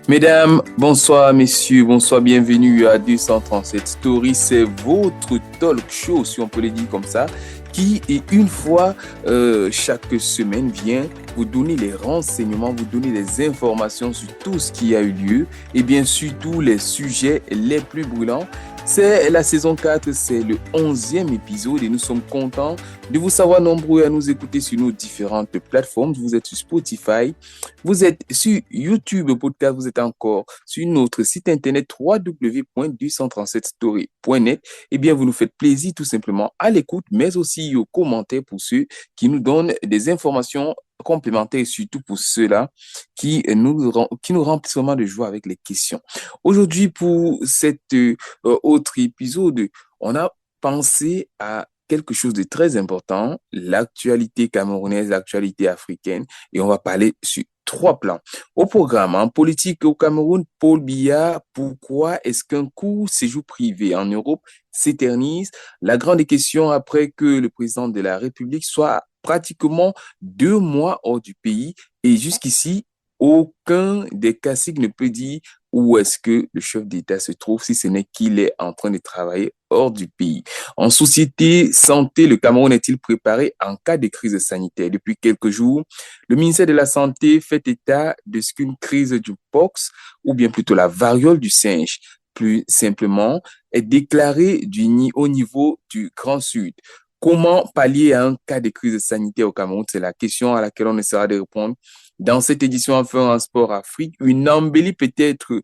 Mesdames, bonsoir, messieurs, bonsoir, bienvenue à 237 Story. C'est votre talk show, si on peut le dire comme ça, qui, une fois chaque semaine, vient vous donner les renseignements, vous donner les informations sur tout ce qui a eu lieu et bien surtout les sujets les plus brûlants. C'est la saison 4, c'est le 11e épisode et nous sommes contents de vous savoir nombreux à nous écouter sur nos différentes plateformes. Vous êtes sur Spotify, vous êtes sur YouTube Podcast, vous êtes encore sur notre site internet www.237story.net. Eh bien, vous nous faites plaisir tout simplement à l'écoute, mais aussi aux commentaires pour ceux qui nous donnent des informations complémentaires et surtout pour ceux-là qui nous remplissent vraiment de joie avec les questions. Aujourd'hui, pour cet autre épisode, on a pensé à quelque chose de très important, l'actualité camerounaise, l'actualité africaine, et on va parler sur trois plans. Au programme, en politique au Cameroun, Paul Biya, pourquoi est-ce qu'un court séjour privé en Europe s'éternise? La grande question après que le président de la République soit pratiquement 2 mois hors du pays et jusqu'ici, aucun des caciques ne peut dire où est-ce que le chef d'État se trouve si ce n'est qu'il est en train de travailler hors du pays. En société santé, le Cameroun est-il préparé en cas de crise sanitaire? Depuis quelques jours, le ministère de la Santé fait état de ce qu'une crise du pox, ou bien plutôt la variole du singe, plus simplement, est déclarée au niveau du Grand Sud. Comment pallier à un cas de crise sanitaire au Cameroun? C'est la question à laquelle on essaiera de répondre dans cette édition Enfin en Sport Afrique. Une embellie peut-être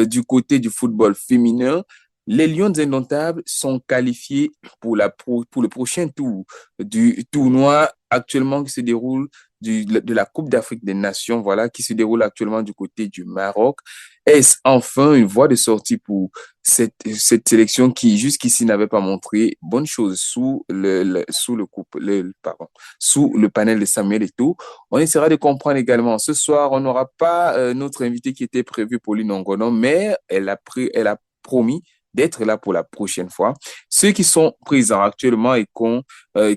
du côté du football féminin. Les Lions indomptables sont qualifiés pour le prochain tour du tournoi actuellement qui se déroule de la Coupe d'Afrique des Nations, voilà, qui se déroule actuellement du côté du Maroc. Est-ce enfin une voie de sortie pour cette sélection qui jusqu'ici n'avait pas montré bonne chose sous le panel de Samuel Eto'o? On essaiera de comprendre également. Ce soir, on n'aura pas notre invité qui était prévu, Pauline Ongonon, mais elle a promis d'être là pour la prochaine fois. Ceux qui sont présents actuellement et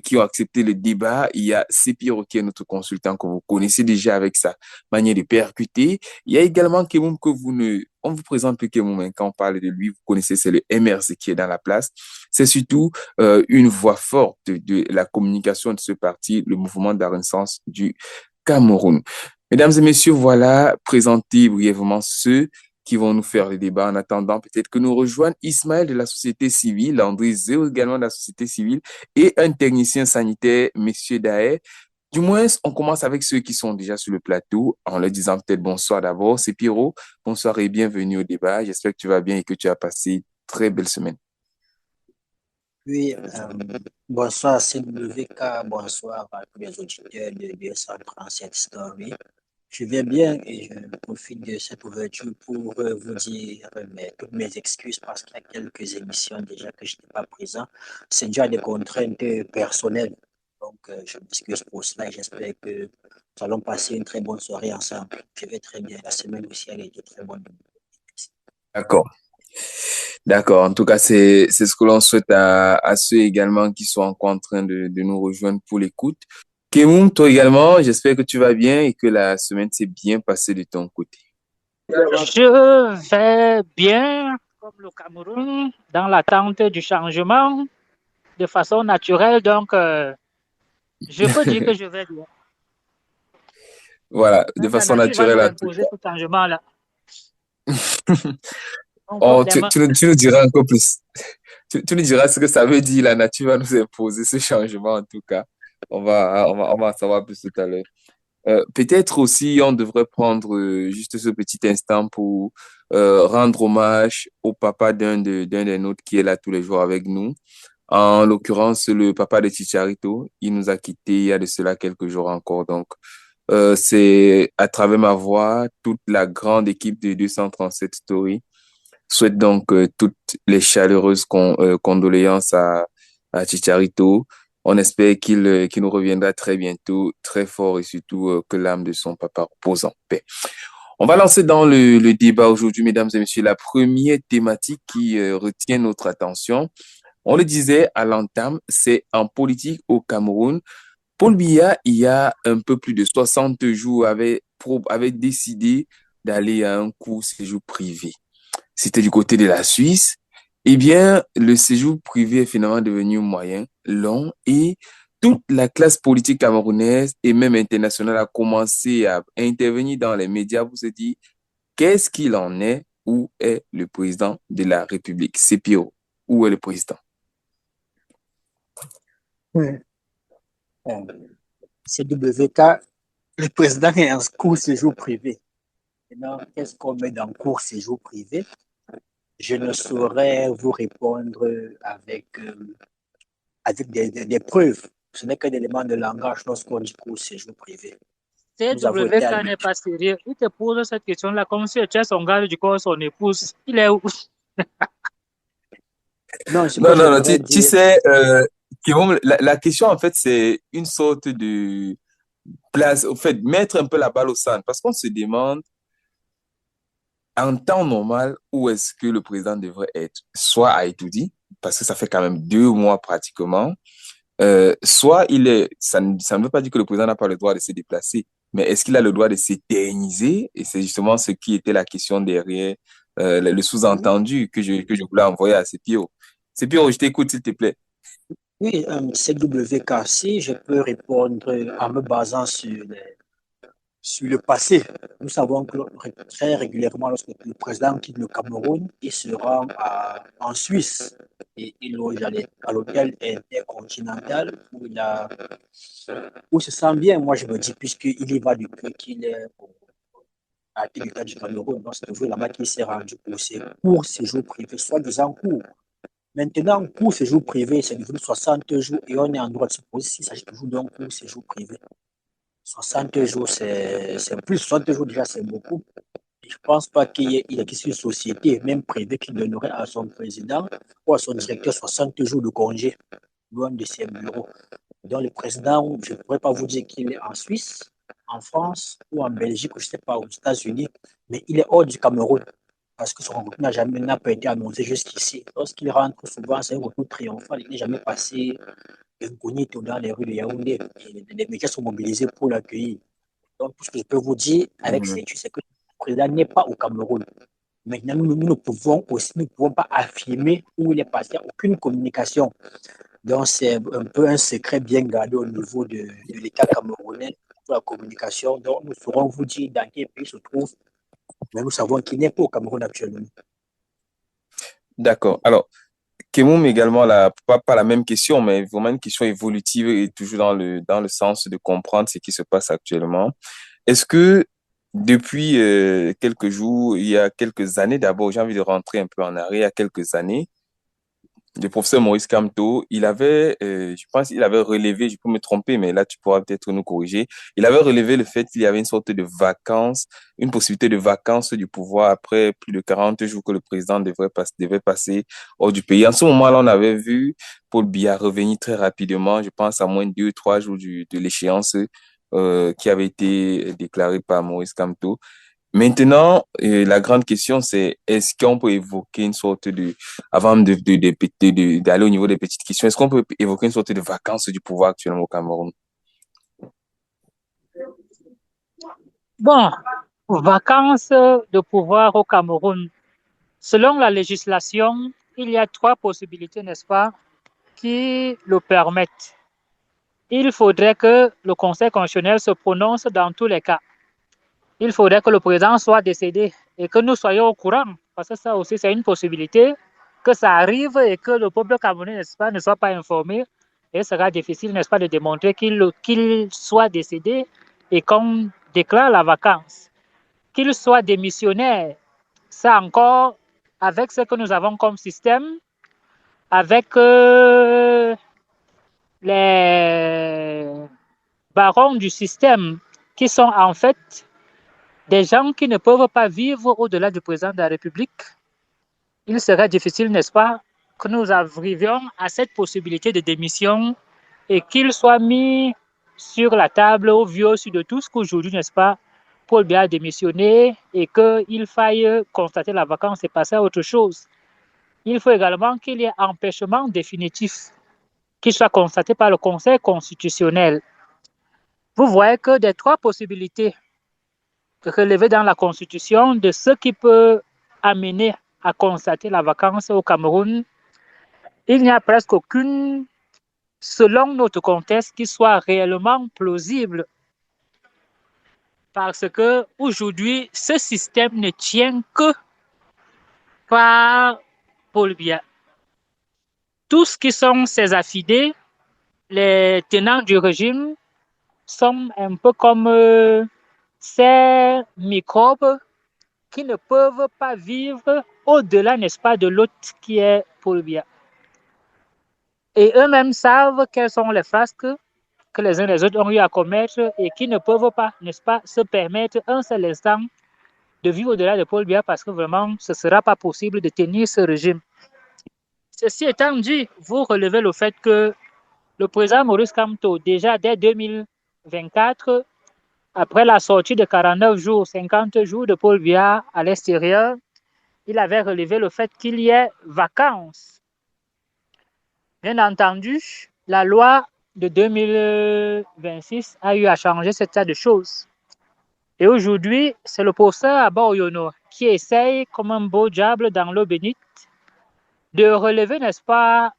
qui ont accepté le débat, il y a Sepiro qui est notre consultant que vous connaissez déjà avec sa manière de percuter. Il y a également Kemoum que on vous présente plus Kemoum, hein, quand on parle de lui, vous connaissez, c'est le MRC qui est dans la place. C'est surtout une voix forte de la communication de ce parti, le mouvement de la Renaissance du Cameroun. Mesdames et messieurs, voilà présenté brièvement ceux qui vont nous faire le débat. En attendant, peut-être que nous rejoignent Ismaël de la société civile, André Zéo également de la société civile et un technicien sanitaire, Monsieur Daer. Du moins, on commence avec ceux qui sont déjà sur le plateau en leur disant peut-être bonsoir d'abord. C'est Pierrot. Bonsoir et bienvenue au débat. J'espère que tu vas bien et que tu as passé une très belle semaine. Oui, bonsoir CWK, bonsoir à tous les auditeurs de 237 Story. Je vais bien et je profite de cette ouverture pour vous dire toutes mes excuses parce qu'il y a quelques émissions déjà que je n'étais pas présent. C'est déjà des contraintes personnelles. Donc, je m'excuse pour cela et j'espère que nous allons passer une très bonne soirée ensemble. Je vais très bien. La semaine aussi, elle est très bonne. D'accord. D'accord. En tout cas, c'est ce que l'on souhaite à ceux également qui sont encore en train de nous rejoindre pour l'écoute. Kemoun, toi également, j'espère que tu vas bien et que la semaine s'est bien passée de ton côté. Je vais bien, comme le Cameroun, dans l'attente du changement de façon naturelle. Donc, je peux dire que je vais bien. Voilà, de Même la façon nature va naturelle nous à tout imposer ce changement-là. Donc, Oh, vraiment, tu nous diras encore plus. Tu nous diras ce que ça veut dire, la nature va nous imposer ce changement en tout cas. On va en savoir plus tout à l'heure. Peut-être aussi, on devrait prendre juste ce petit instant pour rendre hommage au papa d'un des nôtres qui est là tous les jours avec nous. En l'occurrence, le papa de Chicharito. Il nous a quittés il y a de cela quelques jours encore. Donc, c'est à travers ma voix, toute la grande équipe de 237 Story souhaite donc toutes les chaleureuses condoléances à Chicharito. On espère qu'il nous reviendra très bientôt, très fort et surtout que l'âme de son papa repose en paix. On va lancer dans le débat aujourd'hui, mesdames et messieurs, la première thématique qui retient notre attention. On le disait à l'entame, c'est en politique au Cameroun. Paul Biya, il y a un peu plus de 60 jours, avait décidé d'aller à un court séjour privé. C'était du côté de la Suisse. Eh bien, le séjour privé est finalement devenu moyen, long, et toute la classe politique camerounaise et même internationale a commencé à intervenir dans les médias pour se dire qu'est-ce qu'il en est, où est le président de la République? CPO, où est le président? Oui. Euh, CWK, le président est en cours séjour privé. Maintenant, qu'est-ce qu'on met dans cours séjour privé? Je ne saurais vous répondre avec des preuves. Ce n'est qu'un élément de langage lorsqu'on dit cours séjour privé. Nous avons été CWK n'est habitués. pas sérieux. Il te pose cette question-là comme si tu es son garde du corps, son épouse. Il est où? Non, ce que Non, non, non, j'aimerais tu dire, sais, Guillaume, la question, en fait, c'est une sorte de place, au fait, mettre un peu la balle au centre, parce qu'on se demande, en temps normal, où est-ce que le président devrait être? Soit à Etoudi, parce que ça fait quand même 2 mois pratiquement, soit ça ne veut pas dire que le président n'a pas le droit de se déplacer, mais est-ce qu'il a le droit de s'éterniser? Et c'est justement ce qui était la question derrière, le sous-entendu que je voulais envoyer à Sepio. Sepio, je t'écoute, s'il te plaît. oui, CWKC, je peux répondre en me basant sur le passé. Nous savons que très régulièrement, lorsque le président quitte le Cameroun, il se rend en Suisse et il loge à l'hôtel intercontinental où il se sent bien. Moi, je me dis, puisqu'il y va du peu qu'il est à l'État du Cameroun, donc c'est toujours là-bas qu'il s'est rendu pour ses jours privés, soi-disant court. Maintenant, pour séjour privé, c'est devenu 60 jours et on est en droit de se poser s'il s'agit toujours d'un court séjour privé. 60 jours, c'est plus. 60 jours, déjà, c'est beaucoup. Je ne pense pas qu'il y ait une société, même privée, qui donnerait à son président ou à son directeur 60 jours de congé, loin de ses bureaux. Donc, le président, je ne pourrais pas vous dire qu'il est en Suisse, en France ou en Belgique, ou je ne sais pas, aux États-Unis, mais il est hors du Cameroun parce que son retour n'a pas été annoncé jusqu'ici. Lorsqu'il rentre, souvent, c'est un retour triomphal. Il n'est jamais passé incognito dans les rues de Yaoundé. Et les médias sont mobilisés pour l'accueillir. Donc, tout ce que je peux vous dire avec Mhm. certitude, c'est que le président n'est pas au Cameroun. Maintenant, nous ne pouvons pas affirmer où il est passé. Il n'y a aucune communication. Donc, c'est un peu un secret bien gardé au niveau de l'État camerounais pour la communication. Donc, nous saurons vous dire dans quel pays il se trouve, mais nous savons qu'il n'est pas au Cameroun actuellement. D'accord. Alors, Kemoum également, pas la même question, mais vraiment une question évolutive et toujours dans le sens de comprendre ce qui se passe actuellement. Est-ce que depuis quelques jours, il y a quelques années, d'abord, j'ai envie de rentrer un peu en arrière, il y a quelques années, le professeur Maurice Kamto, je pense qu'il avait relevé, je peux me tromper, mais là, tu pourras peut-être nous corriger. Il avait relevé le fait qu'il y avait une sorte de vacances, une possibilité de vacances du pouvoir après plus de 40 jours que le président devait passer hors du pays. En ce moment-là, on avait vu Paul Biya revenir très rapidement, je pense à moins de 2, 3 jours de l'échéance qui avait été déclarée par Maurice Kamto. Maintenant, la grande question, c'est est-ce qu'on peut évoquer une sorte avant d'aller au niveau des petites questions, est-ce qu'on peut évoquer une sorte de vacances du pouvoir actuellement au Cameroun? Bon, vacances de pouvoir au Cameroun. Selon la législation, il y a trois possibilités, n'est-ce pas, qui le permettent. Il faudrait que le Conseil constitutionnel se prononce dans tous les cas. Il faudrait que le président soit décédé et que nous soyons au courant, parce que ça aussi, c'est une possibilité, que ça arrive et que le peuple camerounais, n'est-ce pas, ne soit pas informé. Et ce sera difficile, n'est-ce pas, de démontrer qu'il soit décédé et qu'on déclare la vacance. Qu'il soit démissionnaire, ça encore, avec ce que nous avons comme système, avec les barons du système qui sont en fait des gens qui ne peuvent pas vivre au-delà du président de la République, il serait difficile, n'est-ce pas, que nous arrivions à cette possibilité de démission et qu'il soit mis sur la table au vu au su de tous qu'aujourd'hui, n'est-ce pas, Paul Biya a démissionné et qu'il faille constater la vacance et passer à autre chose. Il faut également qu'il y ait empêchement définitif qui soit constaté par le Conseil constitutionnel. Vous voyez que des trois possibilités relevé dans la Constitution de ce qui peut amener à constater la vacance au Cameroun, il n'y a presque aucune, selon notre contexte, qui soit réellement plausible. Parce que aujourd'hui, ce système ne tient que par Paul Biya. Tous qui sont ses affidés, les tenants du régime, sont un peu comme ces microbes qui ne peuvent pas vivre au-delà, n'est-ce pas, de l'autre qui est Paul Biya. Et eux-mêmes savent quels sont les frasques que les uns les autres ont eu à commettre et qui ne peuvent pas, n'est-ce pas, se permettre un seul instant de vivre au-delà de Paul Biya parce que vraiment, ce ne sera pas possible de tenir ce régime. Ceci étant dit, vous relevez le fait que le président Maurice Kamto, déjà dès 2024, après la sortie de 49 jours, 50 jours de Paul Biya à l'extérieur, il avait relevé le fait qu'il y ait vacances. Bien entendu, la loi de 2026 a eu à changer cet état de choses. Et aujourd'hui, c'est le professeur Abba Oyono qui essaye, comme un beau diable dans l'eau bénite, de relever, n'est-ce pas,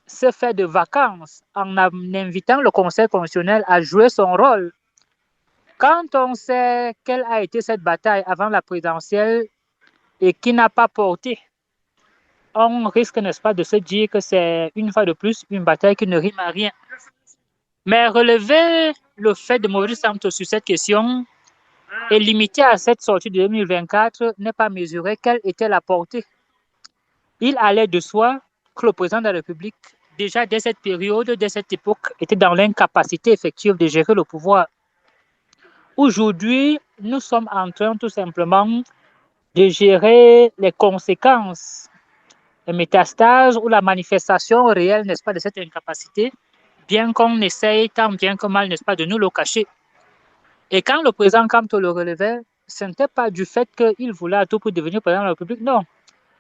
ce fait de vacances en invitant le Conseil constitutionnel à jouer son rôle. Quand on sait quelle a été cette bataille avant la présidentielle et qui n'a pas porté, on risque, n'est-ce pas, de se dire que c'est une fois de plus une bataille qui ne rime à rien. Mais relever le fait de Maurice Kamto sur cette question et limiter à cette sortie de 2024 n'est pas mesurer quelle était la portée. Il allait de soi que le président de la République, déjà dès cette période, dès cette époque, était dans l'incapacité effective de gérer le pouvoir. Aujourd'hui, nous sommes en train tout simplement de gérer les conséquences, les métastases ou la manifestation réelle, n'est-ce pas, de cette incapacité, bien qu'on essaye tant bien que mal, n'est-ce pas, de nous le cacher. Et quand le président Kamto le relevait, ce n'était pas du fait qu'il voulait à tout prix devenir président de la République, non.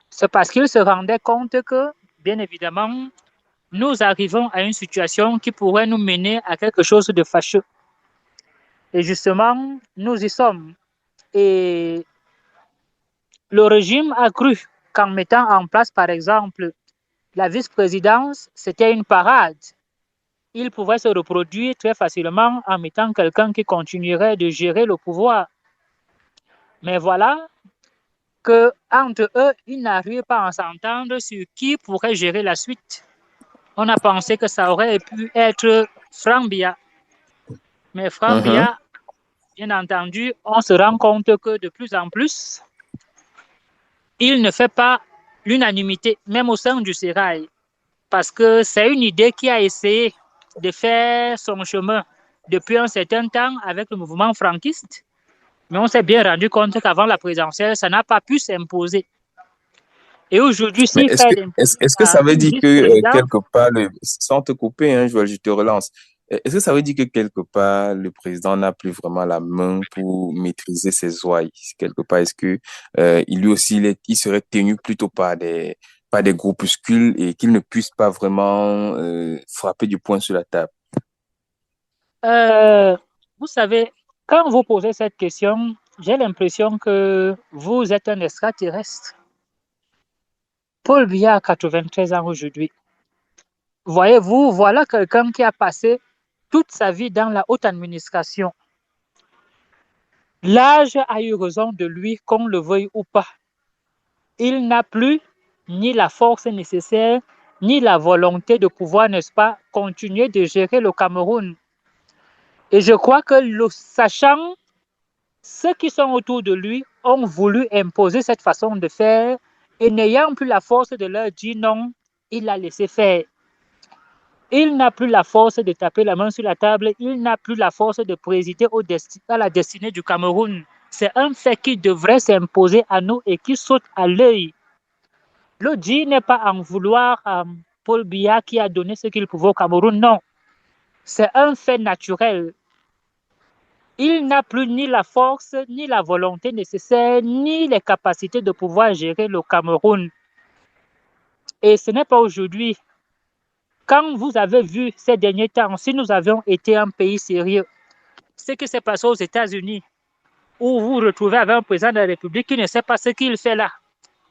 C'est parce qu'il se rendait compte que, bien évidemment, nous arrivons à une situation qui pourrait nous mener à quelque chose de fâcheux. Et justement, nous y sommes. Et le régime a cru qu'en mettant en place, par exemple, la vice-présidence, c'était une parade. Il pouvait se reproduire très facilement en mettant quelqu'un qui continuerait de gérer le pouvoir. Mais voilà qu'entre eux, ils n'arrivent pas à s'entendre sur qui pourrait gérer la suite. On a pensé que ça aurait pu être Franck Biya. Mais Franck Biya, bien entendu, on se rend compte que de plus en plus, il ne fait pas l'unanimité, même au sein du Sérail. Parce que c'est une idée qui a essayé de faire son chemin depuis un certain temps avec le mouvement franquiste. Mais on s'est bien rendu compte qu'avant la présidentielle, ça n'a pas pu s'imposer. Et aujourd'hui, Mais s'il fait est-ce que ça veut dire que quelque part, sans te couper, hein, je te relance, est-ce que ça veut dire que quelque part, le président n'a plus vraiment la main pour maîtriser ses ouailles? Quelque part, est-ce que lui aussi, il serait tenu plutôt par des groupuscules et qu'il ne puisse pas vraiment frapper du poing sur la table? Vous savez, quand vous posez cette question, j'ai l'impression que vous êtes un extraterrestre. Paul Biya a 93 ans aujourd'hui. Voyez-vous, voilà quelqu'un qui a passé toute sa vie dans la haute administration. L'âge a eu raison de lui, qu'on le veuille ou pas. Il n'a plus ni la force nécessaire, ni la volonté de pouvoir, n'est-ce pas, continuer de gérer le Cameroun. Et je crois que sachant ceux qui sont autour de lui ont voulu imposer cette façon de faire et n'ayant plus la force de leur dire non, il l'a laissé faire. Il n'a plus la force de taper la main sur la table, il n'a plus la force de présider à la destinée du Cameroun. C'est un fait qui devrait s'imposer à nous et qui saute à l'œil. Le dire n'est pas en vouloir à Paul Biya qui a donné ce qu'il pouvait au Cameroun, non. C'est un fait naturel. Il n'a plus ni la force, ni la volonté nécessaire, ni les capacités de pouvoir gérer le Cameroun. Et ce n'est pas aujourd'hui. Quand vous avez vu ces derniers temps, si nous avions été un pays sérieux, ce qui s'est passé aux États-Unis, où vous vous retrouvez avec un président de la République qui ne sait pas ce qu'il fait là,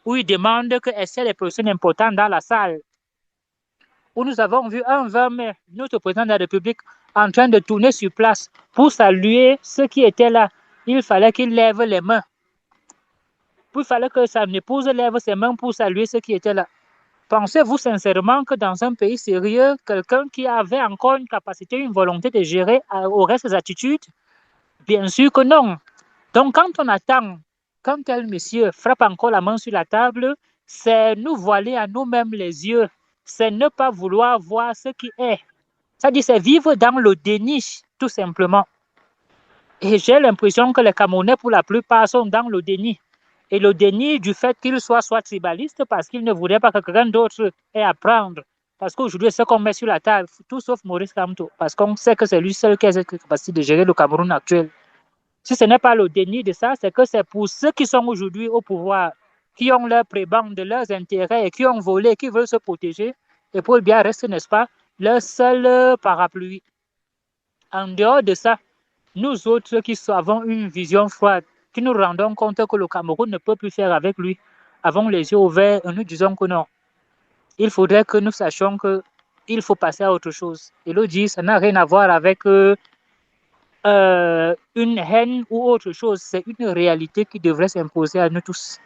où il demande que est-ce qu'il y a des personnes importantes dans la salle, où nous avons vu un 20 mai, notre président de la République en train de tourner sur place pour saluer ceux qui étaient là. Il fallait qu'il lève les mains. Il fallait que son épouse lève ses mains pour saluer ceux qui étaient là. Pensez-vous sincèrement que dans un pays sérieux, quelqu'un qui avait encore une capacité, une volonté de gérer aurait ces attitudes? Bien sûr que non. Donc, quand on attend qu'un tel monsieur frappe encore la main sur la table, c'est nous voiler à nous-mêmes les yeux. C'est ne pas vouloir voir ce qui est. C'est-à-dire, c'est vivre dans le déni, tout simplement. Et j'ai l'impression que les Camerounais, pour la plupart, sont dans le déni. Et le déni du fait qu'ils soient soit tribalistes parce qu'ils ne voulaient pas que quelqu'un d'autre ait à prendre. Parce qu'aujourd'hui, ce qu'on met sur la table, tout sauf Maurice Kamto, parce qu'on sait que c'est lui seul qui a cette capacité de gérer le Cameroun actuel. Si ce n'est pas le déni de ça, c'est que c'est pour ceux qui sont aujourd'hui au pouvoir, qui ont leur prébande, leurs intérêts et qui ont volé, qui veulent se protéger. Et Paul Biya reste, n'est-ce pas, leur seul parapluie. En dehors de ça, nous autres qui avons une vision froide, qui nous rendons compte que le Cameroun ne peut plus faire avec lui, avons les yeux ouverts et nous disons que non. Il faudrait que nous sachions qu'il faut passer à autre chose. Et l'autre dit, ça n'a rien à voir avec une haine ou autre chose. C'est une réalité qui devrait s'imposer à nous tous.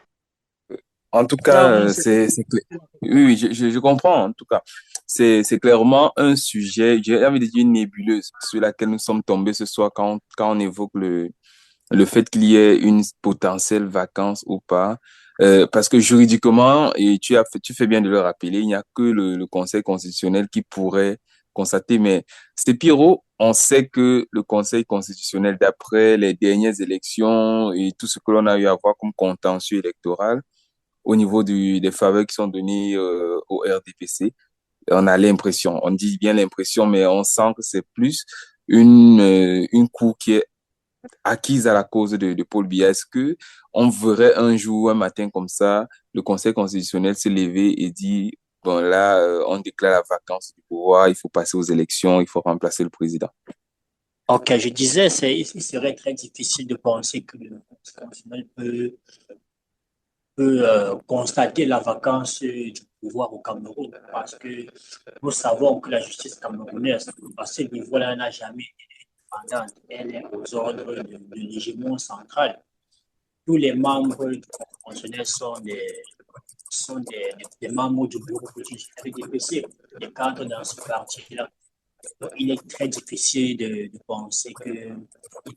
En tout cas, Donc, c'est clair. Oui, oui, je comprends. En tout cas, c'est clairement un sujet, j'ai envie de dire une nébuleuse sur laquelle nous sommes tombés ce soir quand on évoque le fait qu'il y ait une potentielle vacance ou pas. Parce que juridiquement, et tu fais bien de le rappeler, il n'y a que le Conseil constitutionnel qui pourrait constater. Mais c'est Pierrot, on sait que le Conseil constitutionnel, d'après les dernières élections et tout ce que l'on a eu à voir comme contentieux électoral, au niveau des faveurs qui sont données au RDPC, on a l'impression, on dit bien l'impression, mais on sent que c'est plus une cour qui est acquise à la cause de Paul Biya. Est-ce que on verrait un jour, un matin comme ça, le Conseil constitutionnel se lever et dire, bon là, on déclare la vacance du pouvoir, il faut passer aux élections, il faut remplacer le président. Ok, je disais, il serait très difficile de penser que le Conseil constitutionnel peut constater la vacance du pouvoir au Cameroun parce que nous savons que la justice camerounaise, à ce niveau-là, n'a jamais été indépendante. Elle est aux ordres de l'hégémon central. Tous les membres du Conseil constitutionnel sont des membres du bureau politique du RDPC, des cadres dans ce parti-là. Donc, il est très difficile de penser qu'ils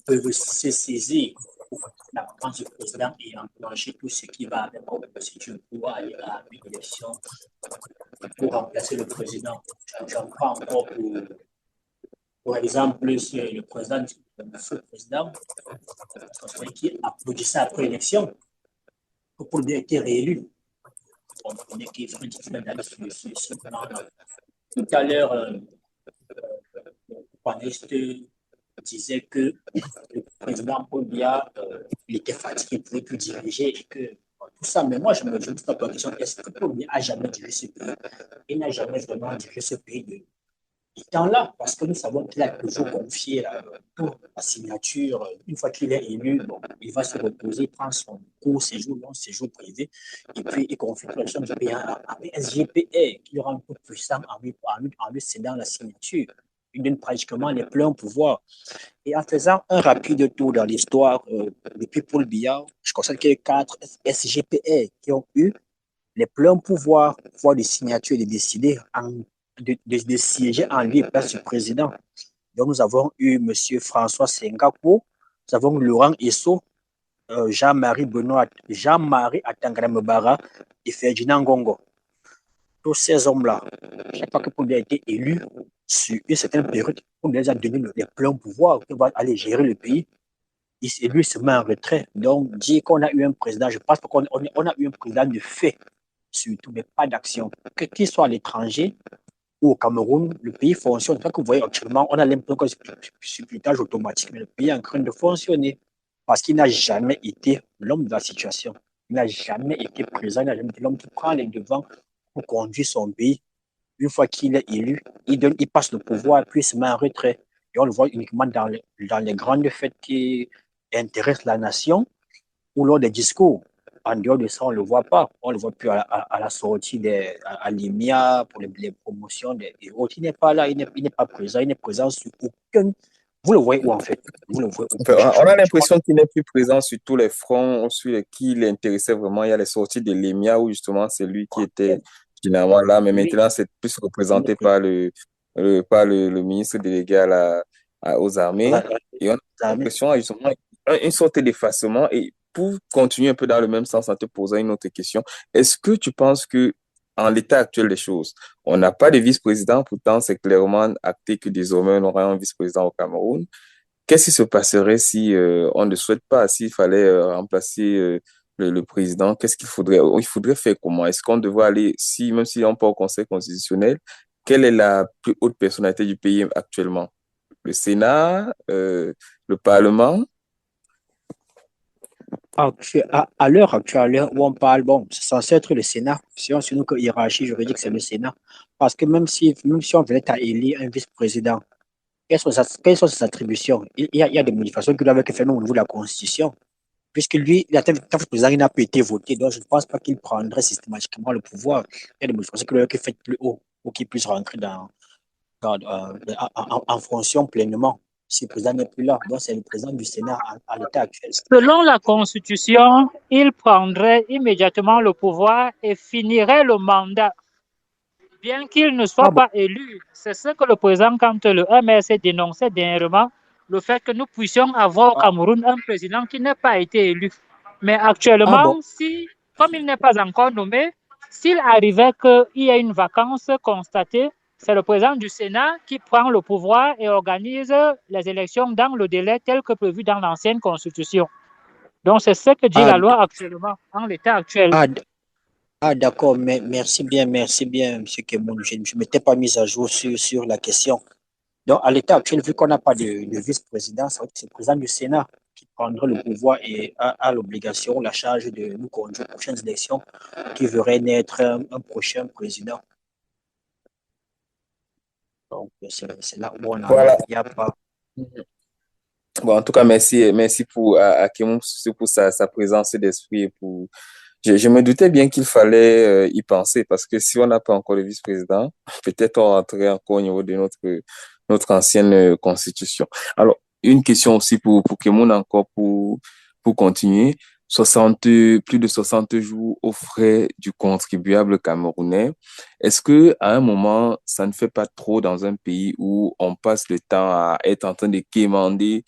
peuvent se saisir la vacance du président et enclencher tout ce qui va avec la procédure pour aller à une élection pour remplacer le président. J'en prends encore pour exemple le président, le président qui applaudissait après l'élection pour être réélu. On connaît qu'il faut d'aller sur ce plan-là. Tout à l'heure, le panéliste disait que le président Paul Biya, il était fatigué, il ne pouvait plus diriger et que tout ça. Mais moi, je me pose la question, est-ce que Paul Biya a jamais dirigé ce pays? Il n'a jamais vraiment dirigé ce pays de temps-là, parce que nous savons qu'il a toujours confié pour la signature. Une fois qu'il est élu, bon, il va se reposer, prendre son court séjour, long séjour privé, et puis il confie toute la chambre du pays à SGPR, qui le rend plus puissant en lui cédant la signature. Il donne pratiquement les pleins pouvoirs. Et en faisant un rapide tour dans l'histoire, depuis Paul Biya, je constate qu'il y a 4 SGPR qui ont eu les pleins pouvoirs de signature et de décider de siéger en lieu et place du président. Donc, nous avons eu M. François Senghako, nous avons Laurent Esso, Jean-Marie Atangana-Mbara et Ferdinand Ngongo. Tous ces hommes-là, chaque fois que Paul Biya a été élu, sur une certaine période, Paul Biya a donné les pleins pouvoirs qui va aller gérer le pays. Et lui se met en retrait. Donc, dire qu'on a eu un président, je pense qu'on a eu un président de fait, surtout, mais pas d'action. Qu'il soit à l'étranger ou au Cameroun, le pays fonctionne. Quand vous voyez actuellement, on a l'impression que c'est pilotage automatique, mais le pays est en train de fonctionner parce qu'il n'a jamais été l'homme de la situation. Il n'a jamais été présent, il n'a jamais été l'homme qui prend les devants pour conduire son pays. Une fois qu'il est élu, il passe le pouvoir, puis il se met en retrait. Et on le voit uniquement dans les grandes fêtes intéresse la nation ou lors des discours. En dehors de ça, on ne le voit pas. On ne le voit plus à la sortie à l'IMIA pour les promotions et autres. Il n'est pas là, il n'est pas présent. Il n'est présent sur aucun. Vous le voyez où en fait? Vous le voyez où? Enfin, on a l'impression qu'il n'est plus présent sur tous les fronts sur qui l'intéressait vraiment. Il y a les sorties de l'EMIA où justement c'est lui qui était finalement là, mais Oui, maintenant c'est plus il n'est représenté plus. par le ministre délégué aux armées. Et on a l'impression justement une sorte d'effacement. Et pour continuer un peu dans le même sens en te posant une autre question, est-ce que tu penses que en l'état actuel des choses, on n'a pas de vice-président, pourtant c'est clairement acté que désormais on aura un vice-président au Cameroun. Qu'est-ce qui se passerait si on ne souhaite pas, s'il fallait remplacer le président, qu'est-ce il faudrait faire comment? Est-ce qu'on devrait aller, si, même si on part au Conseil constitutionnel, quelle est la plus haute personnalité du pays actuellement? Le Sénat, le Parlement? À l'heure actuelle, à l'heure où on parle, bon, c'est censé être le Sénat. Si on se nous que hiérarchie juridique, c'est le Sénat. Parce que même si on venait à élire un vice-président, quelles sont ses attributions? Il y a des modifications qui doivent être faites au niveau de la Constitution. Puisque lui, il a été président, il n'a pas été voté. Donc, je ne pense pas qu'il prendrait systématiquement le pouvoir. Il y a des modifications qui doivent être faites plus haut pour qu'il puisse rentrer en fonction pleinement. Si le président n'est plus là, donc c'est le président du Sénat à l'état actuel. Selon la Constitution, il prendrait immédiatement le pouvoir et finirait le mandat, bien qu'il ne soit Ah bon? pas élu. C'est ce que le président, quand le MRC dénonçait dernièrement, le fait que nous puissions avoir au Ah, Cameroun un président qui n'a pas été élu. Mais ah bon? actuellement, si, comme il n'est pas encore nommé, s'il arrivait qu'il y ait une vacance constatée, c'est le président du Sénat qui prend le pouvoir et organise les élections dans le délai tel que prévu dans l'ancienne Constitution. Donc, c'est ce que dit Ah, la loi actuellement, en l'état actuel. ah, d'accord, mais merci bien, M. Kemoun. Je ne m'étais pas mis à jour sur la question. Donc, à l'état actuel, vu qu'on n'a pas de vice-président, c'est le président du Sénat qui prendra le pouvoir et a l'obligation, la charge de nous conduire aux prochaines élections qui verraient naître un prochain président. Donc, c'est là où on en est. Voilà. Il n'y a pas. Bon, en tout cas, merci à Kimon pour sa présence d'esprit et pour. Je me doutais bien qu'il fallait y penser parce que si on n'a pas encore de vice-président, peut-être on rentrerait encore au niveau de notre ancienne constitution. Alors, une question aussi pour Kimon encore pour continuer. 60 plus de 60 jours aux frais du contribuable camerounais. Est-ce que à un moment, ça ne fait pas trop dans un pays où on passe le temps à être en train de quémander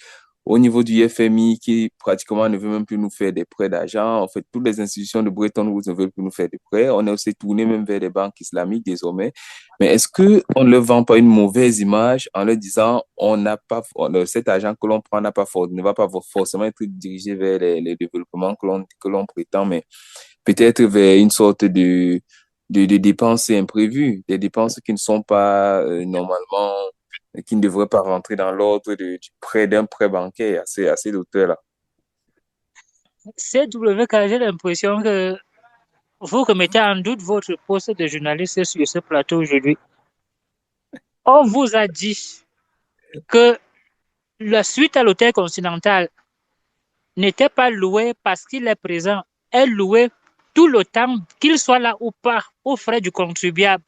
au niveau du FMI qui pratiquement ne veut même plus nous faire des prêts d'argent. En fait, toutes les institutions de Bretton Woods ne veulent plus nous faire des prêts. On est aussi tourné même vers les banques islamiques désormais. Mais est-ce que on ne leur vend pas une mauvaise image en leur disant on n'a pas cet argent que l'on prend ne va pas forcément être dirigé vers les développements que l'on prétend, mais peut-être vers une sorte de dépenses imprévues, des dépenses qui ne sont pas normalement qui ne devraient pas rentrer dans l'ordre d'un prêt bancaire à ces auteurs-là. CWK, j'ai l'impression que vous remettez en doute votre poste de journaliste sur ce plateau aujourd'hui. On vous a dit que la suite à l'hôtel continental n'était pas louée parce qu'il est présent. Elle louait tout le temps, qu'il soit là ou pas, aux frais du contribuable.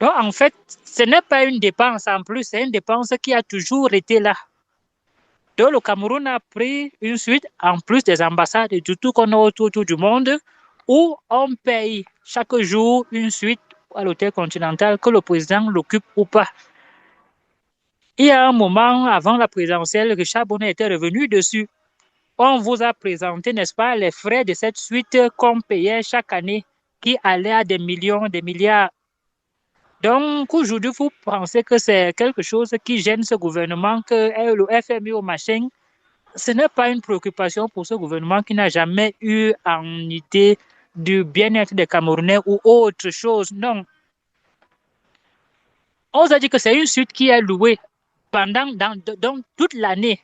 Donc, en fait, ce n'est pas une dépense en plus, c'est une dépense qui a toujours été là. Donc, le Cameroun a pris une suite, en plus des ambassades et de tout qu'on a autour du monde, où on paye chaque jour une suite à l'hôtel continental, que le président l'occupe ou pas. Il y a un moment, avant la présidentielle, Richard Bonnet était revenu dessus. On vous a présenté, n'est-ce pas, les frais de cette suite qu'on payait chaque année, qui allaient à des millions, des milliards. Donc, aujourd'hui, vous pensez que c'est quelque chose qui gêne ce gouvernement, que le FMI ou machin, ce n'est pas une préoccupation pour ce gouvernement qui n'a jamais eu en idée du bien-être des Camerounais ou autre chose. Non. On vous a dit que c'est une suite qui est louée dans toute l'année.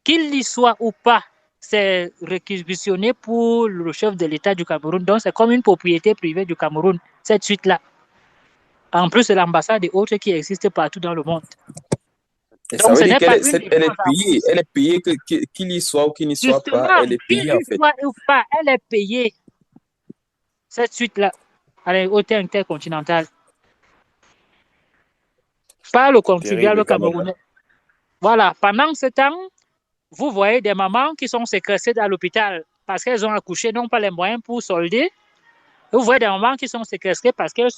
Qu'il y soit ou pas, c'est réquisitionné pour le chef de l'État du Cameroun. Donc, c'est comme une propriété privée du Cameroun, cette suite-là. En plus de l'ambassade et autres qui existent partout dans le monde. Et ça Donc, veut ce dire n'est pas une elle est dépense en payée. plus. Elle est payée qu'il y soit ou qu'il n'y soit pas. Justement, Elle est qu'il payée en y fait. soit ou pas, elle est payée, cette suite-là, à la haute intercontinentale, par le Terrible contribuable quand même, hein. camerounais. Voilà, pendant ce temps, vous voyez des mamans qui sont séquestrées à l'hôpital parce qu'elles ont accouché, n'ont pas les moyens pour solder. Vous voyez des mamans qui sont séquestrées parce elles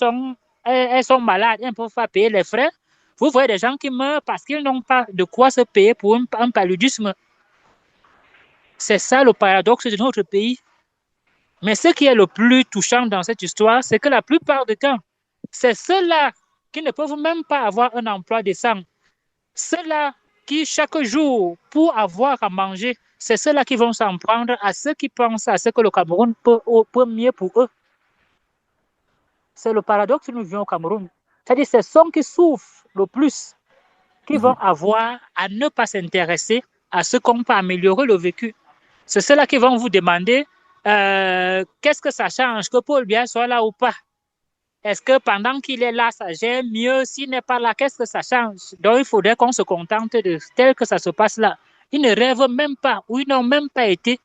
sont malades, elles ne peuvent pas payer les frais. Vous voyez des gens qui meurent parce qu'ils n'ont pas de quoi se payer pour un paludisme. C'est ça le paradoxe de notre pays. Mais ce qui est le plus touchant dans cette histoire, c'est que la plupart du temps, c'est ceux-là qui ne peuvent même pas avoir un emploi décent. Ceux-là qui, chaque jour, pour avoir à manger, c'est ceux-là qui vont s'en prendre à ceux qui pensent à ce que le Cameroun peut mieux pour eux. C'est le paradoxe que nous vivons au Cameroun. C'est-à-dire que c'est ceux qui souffrent le plus qui vont avoir à ne pas s'intéresser à ce qu'on peut améliorer le vécu. C'est ceux-là qui vont vous demander qu'est-ce que ça change, que Paul Biya soit là ou pas. Est-ce que pendant qu'il est là, ça gère mieux? S'il n'est pas là, qu'est-ce que ça change? Donc, il faudrait qu'on se contente de tel que ça se passe là. Ils ne rêvent même pas ou ils n'ont même pas été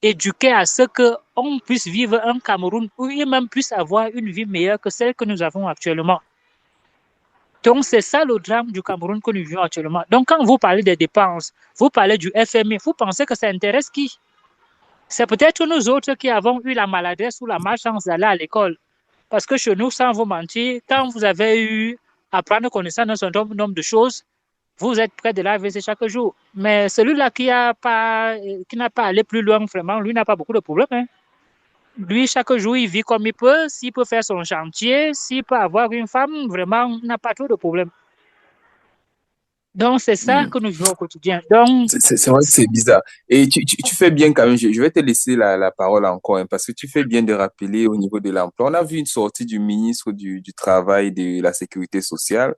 éduqués à ce qu'on puisse vivre un Cameroun où ils même puissent avoir une vie meilleure que celle que nous avons actuellement. Donc, c'est ça le drame du Cameroun que nous vivons actuellement. Donc, quand vous parlez des dépenses, vous parlez du FMI, vous pensez que ça intéresse qui? C'est peut-être nous autres qui avons eu la maladresse ou la malchance d'aller à l'école. Parce que chez nous, sans vous mentir, quand vous avez eu à prendre connaissance d'un certain nombre de choses, vous êtes près de l'AVC chaque jour. Mais celui-là qui n'a pas allé plus loin, vraiment, lui n'a pas beaucoup de problèmes, hein. Lui, chaque jour, il vit comme il peut. S'il peut faire son chantier, s'il peut avoir une femme, vraiment, il n'a pas trop de problèmes. Donc, c'est ça Mm. que nous vivons au quotidien. Donc, C'est vrai que c'est bizarre. Et tu fais bien quand même, je vais te laisser la parole encore, hein, parce que tu fais bien de rappeler au niveau de l'emploi. On a vu une sortie du ministre du Travail et de la Sécurité sociale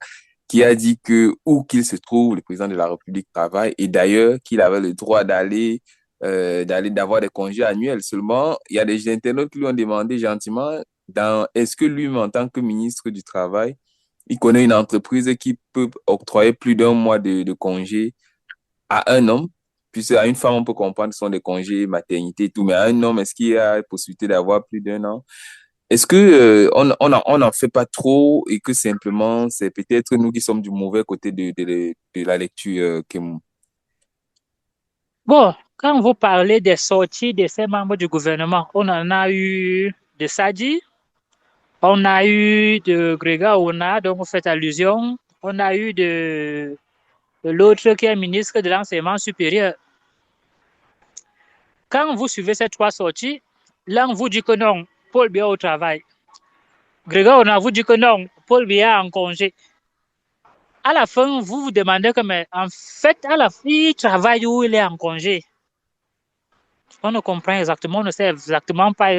qui a dit que où qu'il se trouve, le président de la République travaille et d'ailleurs qu'il avait le droit d'avoir des congés annuels. Seulement, il y a des internautes qui lui ont demandé gentiment, est-ce que lui, en tant que ministre du Travail, il connaît une entreprise qui peut octroyer plus d'un mois de congés à un homme, puisque à une femme, on peut comprendre que ce sont des congés maternité et tout, mais à un homme, est-ce qu'il y a la possibilité d'avoir plus d'un an? Est-ce que on n'en fait pas trop et que simplement c'est peut-être nous qui sommes du mauvais côté de la lecture, Kemou? bon, quand vous parlez des sorties de ces membres du gouvernement, on en a eu de Sadi, on a eu de Grégoire Ouna, dont vous faites allusion, on a eu de l'autre qui est ministre de l'enseignement supérieur. Quand vous suivez ces trois sorties, l'un vous dit que non, Paul Biya au travail. Grégoire Ouna vous dit que non, Paul Biya en congé. À la fin, vous vous demandez que, mais en fait, à la fin, il travaille où il est en congé. On ne comprend exactement, on ne sait exactement pas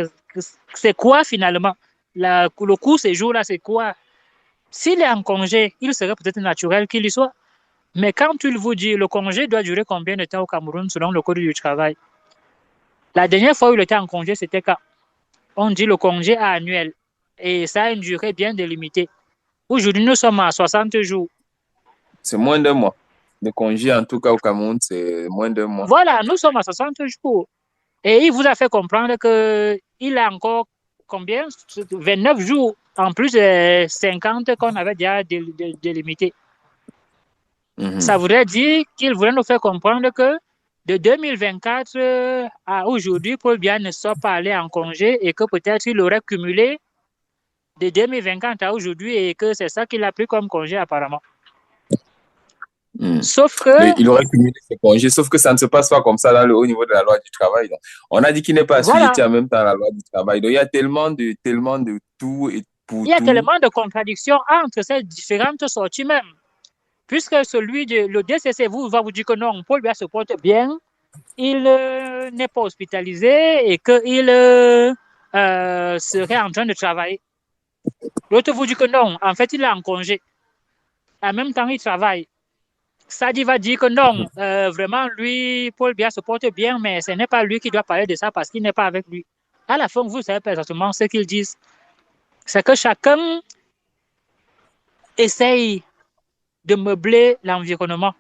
c'est quoi finalement. Le cours ces jours-là, c'est quoi? S'il est en congé, il serait peut-être naturel qu'il y soit. Mais quand il vous dit le congé doit durer combien de temps au Cameroun selon le code du travail? La dernière fois où il était en congé, c'était quand on dit le congé annuel. Et ça a une durée bien délimitée. Aujourd'hui, nous sommes à 60 jours. C'est moins d'un mois. Le congé, en tout cas au Cameroun, c'est moins d'un mois. Voilà, nous sommes à 60 jours. Et il vous a fait comprendre qu'il a encore combien? 29 jours, en plus des 50 qu'on avait déjà délimités. Ça voudrait dire qu'il voulait nous faire comprendre que de 2024 à aujourd'hui, Paul Biya ne soit pas allé en congé et que peut-être il aurait cumulé de 2024 à aujourd'hui et que c'est ça qu'il a pris comme congé apparemment. Mm. Sauf que, Mais il aurait cumulé ses congés, sauf que ça ne se passe pas comme ça au niveau de la loi du travail. Donc, on a dit qu'il n'est pas voilà, assujetti en même temps à la loi du travail. Donc, il y a tellement de tout et pour il y a tout. tellement de contradictions entre ces différentes sorties même. Puisque le DCC va vous dire que non, Paul Biya se porte bien, il n'est pas hospitalisé et qu'il serait en train de travailler. L'autre vous dit que non, en fait, il est en congé. En même temps, il travaille. Sadi va dire que non, vraiment, lui, Paul Biya se porte bien, mais ce n'est pas lui qui doit parler de ça parce qu'il n'est pas avec lui. À la fin, vous ne savez pas exactement ce qu'ils disent. C'est que chacun essaye de meubler l'environnement.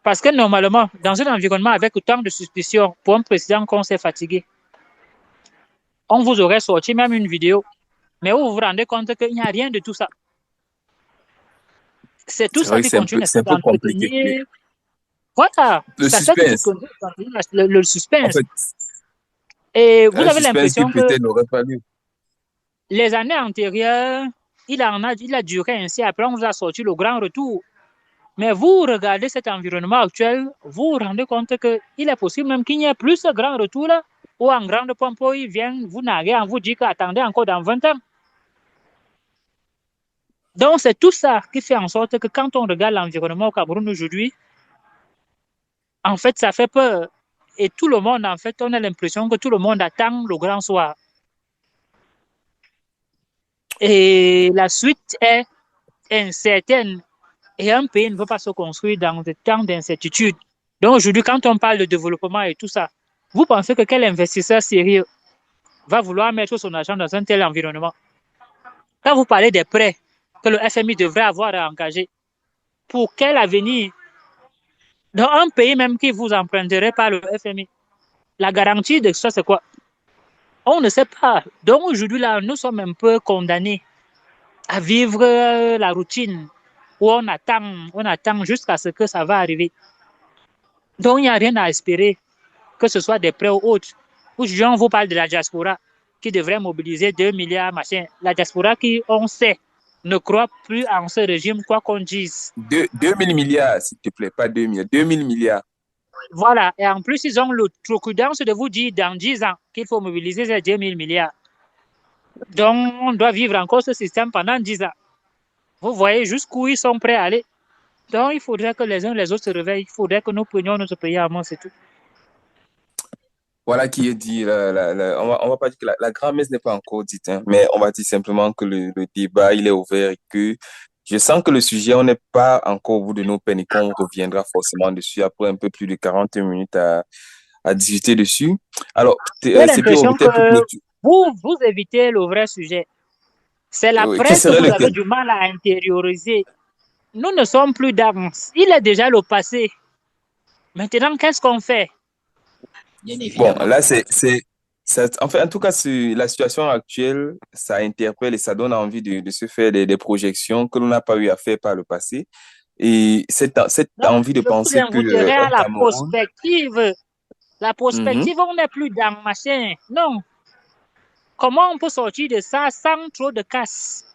Parce que normalement, dans un environnement avec autant de suspicions, pour un président qu'on s'est fatigué, on vous aurait sorti même une vidéo. Mais vous vous rendez compte qu'il n'y a rien de tout ça. C'est tout C'est ça vrai que qui continue c'est un peu compliqué. Oui. d'entretenir. Voilà, Le c'est ça qui suspense, continue d'entretenir le en suspense. fait, Et vous un avez suspense qui l'impression que peut-être n'aurait pas lieu. les années antérieures, il a duré ainsi. Après, on vous a sorti le grand retour. Mais vous regardez cet environnement actuel, vous vous rendez compte qu'il est possible même qu'il n'y ait plus ce grand retour-là, ou en grande pompe, ils viennent vous narguer en vous dit qu'attendez encore dans 20 ans. Donc, c'est tout ça qui fait en sorte que quand on regarde l'environnement au Cameroun aujourd'hui, en fait, ça fait peur. Et tout le monde, en fait, on a l'impression que tout le monde attend le grand soir. Et la suite est incertaine. Et un pays ne peut pas se construire dans des temps d'incertitude. Donc aujourd'hui, quand on parle de développement et tout ça, vous pensez que quel investisseur sérieux va vouloir mettre son argent dans un tel environnement? Quand vous parlez des prêts que le FMI devrait avoir à engager, pour quel avenir? Dans un pays même qui vous emprunterait par le FMI, la garantie de ça, c'est quoi? On ne sait pas. Donc aujourd'hui, là, nous sommes un peu condamnés à vivre la routine où on attend jusqu'à ce que ça va arriver. Donc il n'y a rien à espérer, que ce soit des prêts ou autres. Aujourd'hui, on vous parle de la diaspora qui devrait mobiliser 2 milliards, machin. La diaspora qui, on sait, ne croit plus en ce régime, quoi qu'on dise. 2000 milliards, s'il te plaît, pas 2 milliards. 2000 milliards. Voilà. Et en plus, ils ont l'outrecuidance de vous dire dans 10 ans qu'il faut mobiliser ces 2 000 milliards. Donc, on doit vivre encore ce système pendant 10 ans. Vous voyez jusqu'où ils sont prêts à aller. Donc, il faudrait que les uns et les autres se réveillent. Il faudrait que nous prenions notre pays à main, c'est tout. Voilà qui est dit. On va pas dire que la grand-messe n'est pas encore dite, hein, mais on va dire simplement que le débat, il est ouvert et que je sens que le sujet, on n'est pas encore au bout de nos peines et qu'on reviendra forcément dessus après un peu plus de 40 minutes à discuter dessus. Alors, J'ai c'est Pierrot, l'impression que peut-être pour clôturer. vous évitez le vrai sujet. C'est la Quel presse que serait vous avez lequel? du mal à intérioriser. Nous ne sommes plus d'avance. Il est déjà le passé. Maintenant, qu'est-ce qu'on fait? Bien Bon, évidemment. là, en tout cas, la situation actuelle, ça interpelle et ça donne envie de se faire des projections que l'on n'a pas eu à faire par le passé. Et cette Non, envie de je vous penser que, inviterai à un la Cameroun. prospective. La Mhm. prospective, on n'est plus dans machin. Non. Comment on peut sortir de ça sans trop de casse?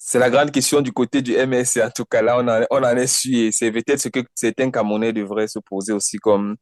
C'est la grande question du côté du MSC. En tout cas, là, on en est su et c'est peut-être ce que certains Camerounais devraient se poser aussi comme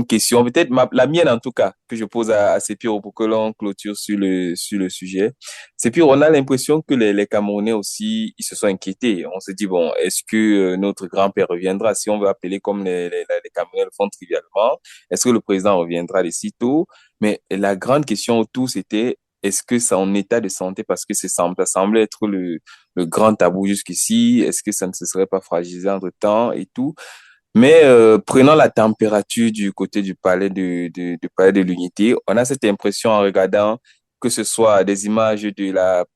question. Peut-être la mienne, en tout cas, que je pose à Sepiro pour que l'on clôture sur le sujet. Sepiro, on a l'impression que les Camerounais aussi, ils se sont inquiétés. On se dit, bon, est-ce que notre grand-père reviendra, si on veut appeler comme les Camerounais le font trivialement? Est-ce que le président reviendra de sitôt? Mais la grande question autour, c'était, est-ce que son état de santé, parce que ça semblait être le grand tabou jusqu'ici, est-ce que ça ne se serait pas fragilisé entre-temps et tout. Mais prenant la température du côté du palais du palais de l'Unité, on a cette impression en regardant que ce soit des images de la